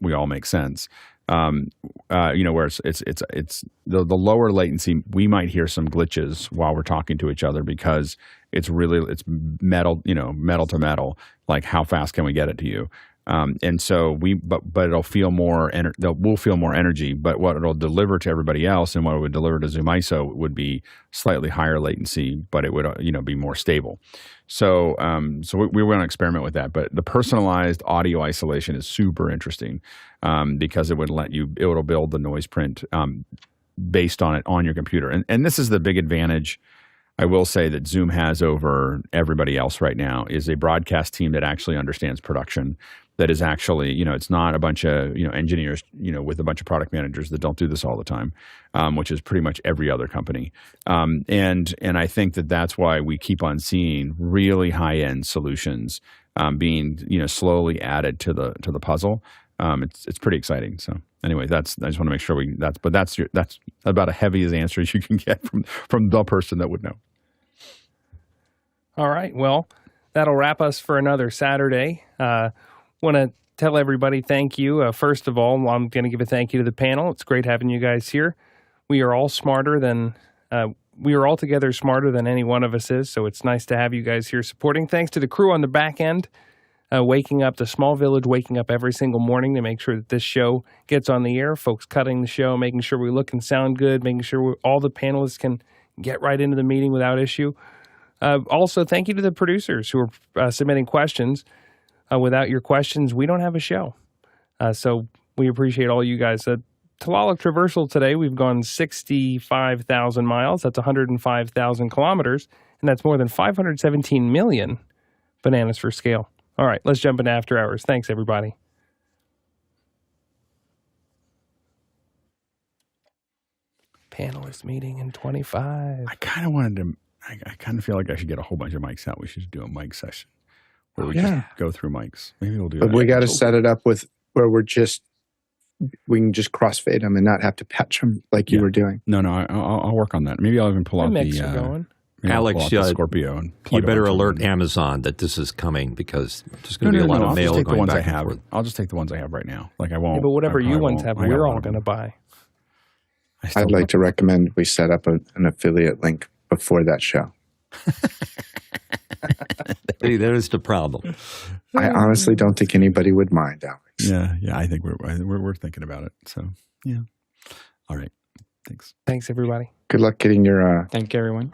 we all make sense. Where it's the lower latency, we might hear some glitches while we're talking to each other because it's metal, metal to metal. Like how fast can we get it to you? And so but it'll feel more, we'll feel more energy, but what it'll deliver to everybody else and what it would deliver to Zoom ISO would be slightly higher latency, but it would, be more stable. So we want to experiment with that, but the personalized audio isolation is super interesting, because it would it'll build the noise print, based on it on your computer. And this is the big advantage I will say that Zoom has over everybody else right now is a broadcast team that actually understands production. That is actually, it's not a bunch of, engineers, with a bunch of product managers that don't do this all the time, which is pretty much every other company. And I think that's why we keep on seeing really high-end solutions being, slowly added to the puzzle. It's pretty exciting. So anyway, I just want to make sure that's about as heavy as answer as you can get from the person that would know. All right. Well, that'll wrap us for another Saturday. Want to tell everybody thank you. First of all, I'm going to give a thank you to the panel. It's great having you guys here. We are all all together smarter than any one of us is. So it's nice to have you guys here supporting. Thanks to the crew on the back end, waking up the small village, waking up every single morning to make sure that this show gets on the air. Folks cutting the show, making sure we look and sound good, making sure all the panelists can get right into the meeting without issue. Also, thank you to the producers who are submitting questions. Without your questions, we don't have a show. So we appreciate all you guys. Tulalip Traversal today, we've gone 65,000 miles. That's 105,000 kilometers. And that's more than 517 million bananas for scale. All right, let's jump into After Hours. Thanks, everybody. Panelist meeting in 25. I kind of feel like I should get a whole bunch of mics out. We should do a mic session where we just go through mics. Maybe we'll do that. But we got to set it up with where we can just crossfade them and not have to patch them like you were doing. No, I'll work on that. Maybe I'll even pull out the Alex, Scorpio. And you better alert Amazon that this is coming because there's going to be a lot of mail going back and forth. I'll just take the ones I have right now. Like I won't. Yeah, but whatever you ones have, we're all going to buy. I'd like to recommend we set up an affiliate link before that show. See, there's the problem. I honestly don't think anybody would mind, Alex. Yeah. I think we're thinking about it. So yeah. All right. Thanks. Thanks, everybody. Good luck getting your Thank you, everyone.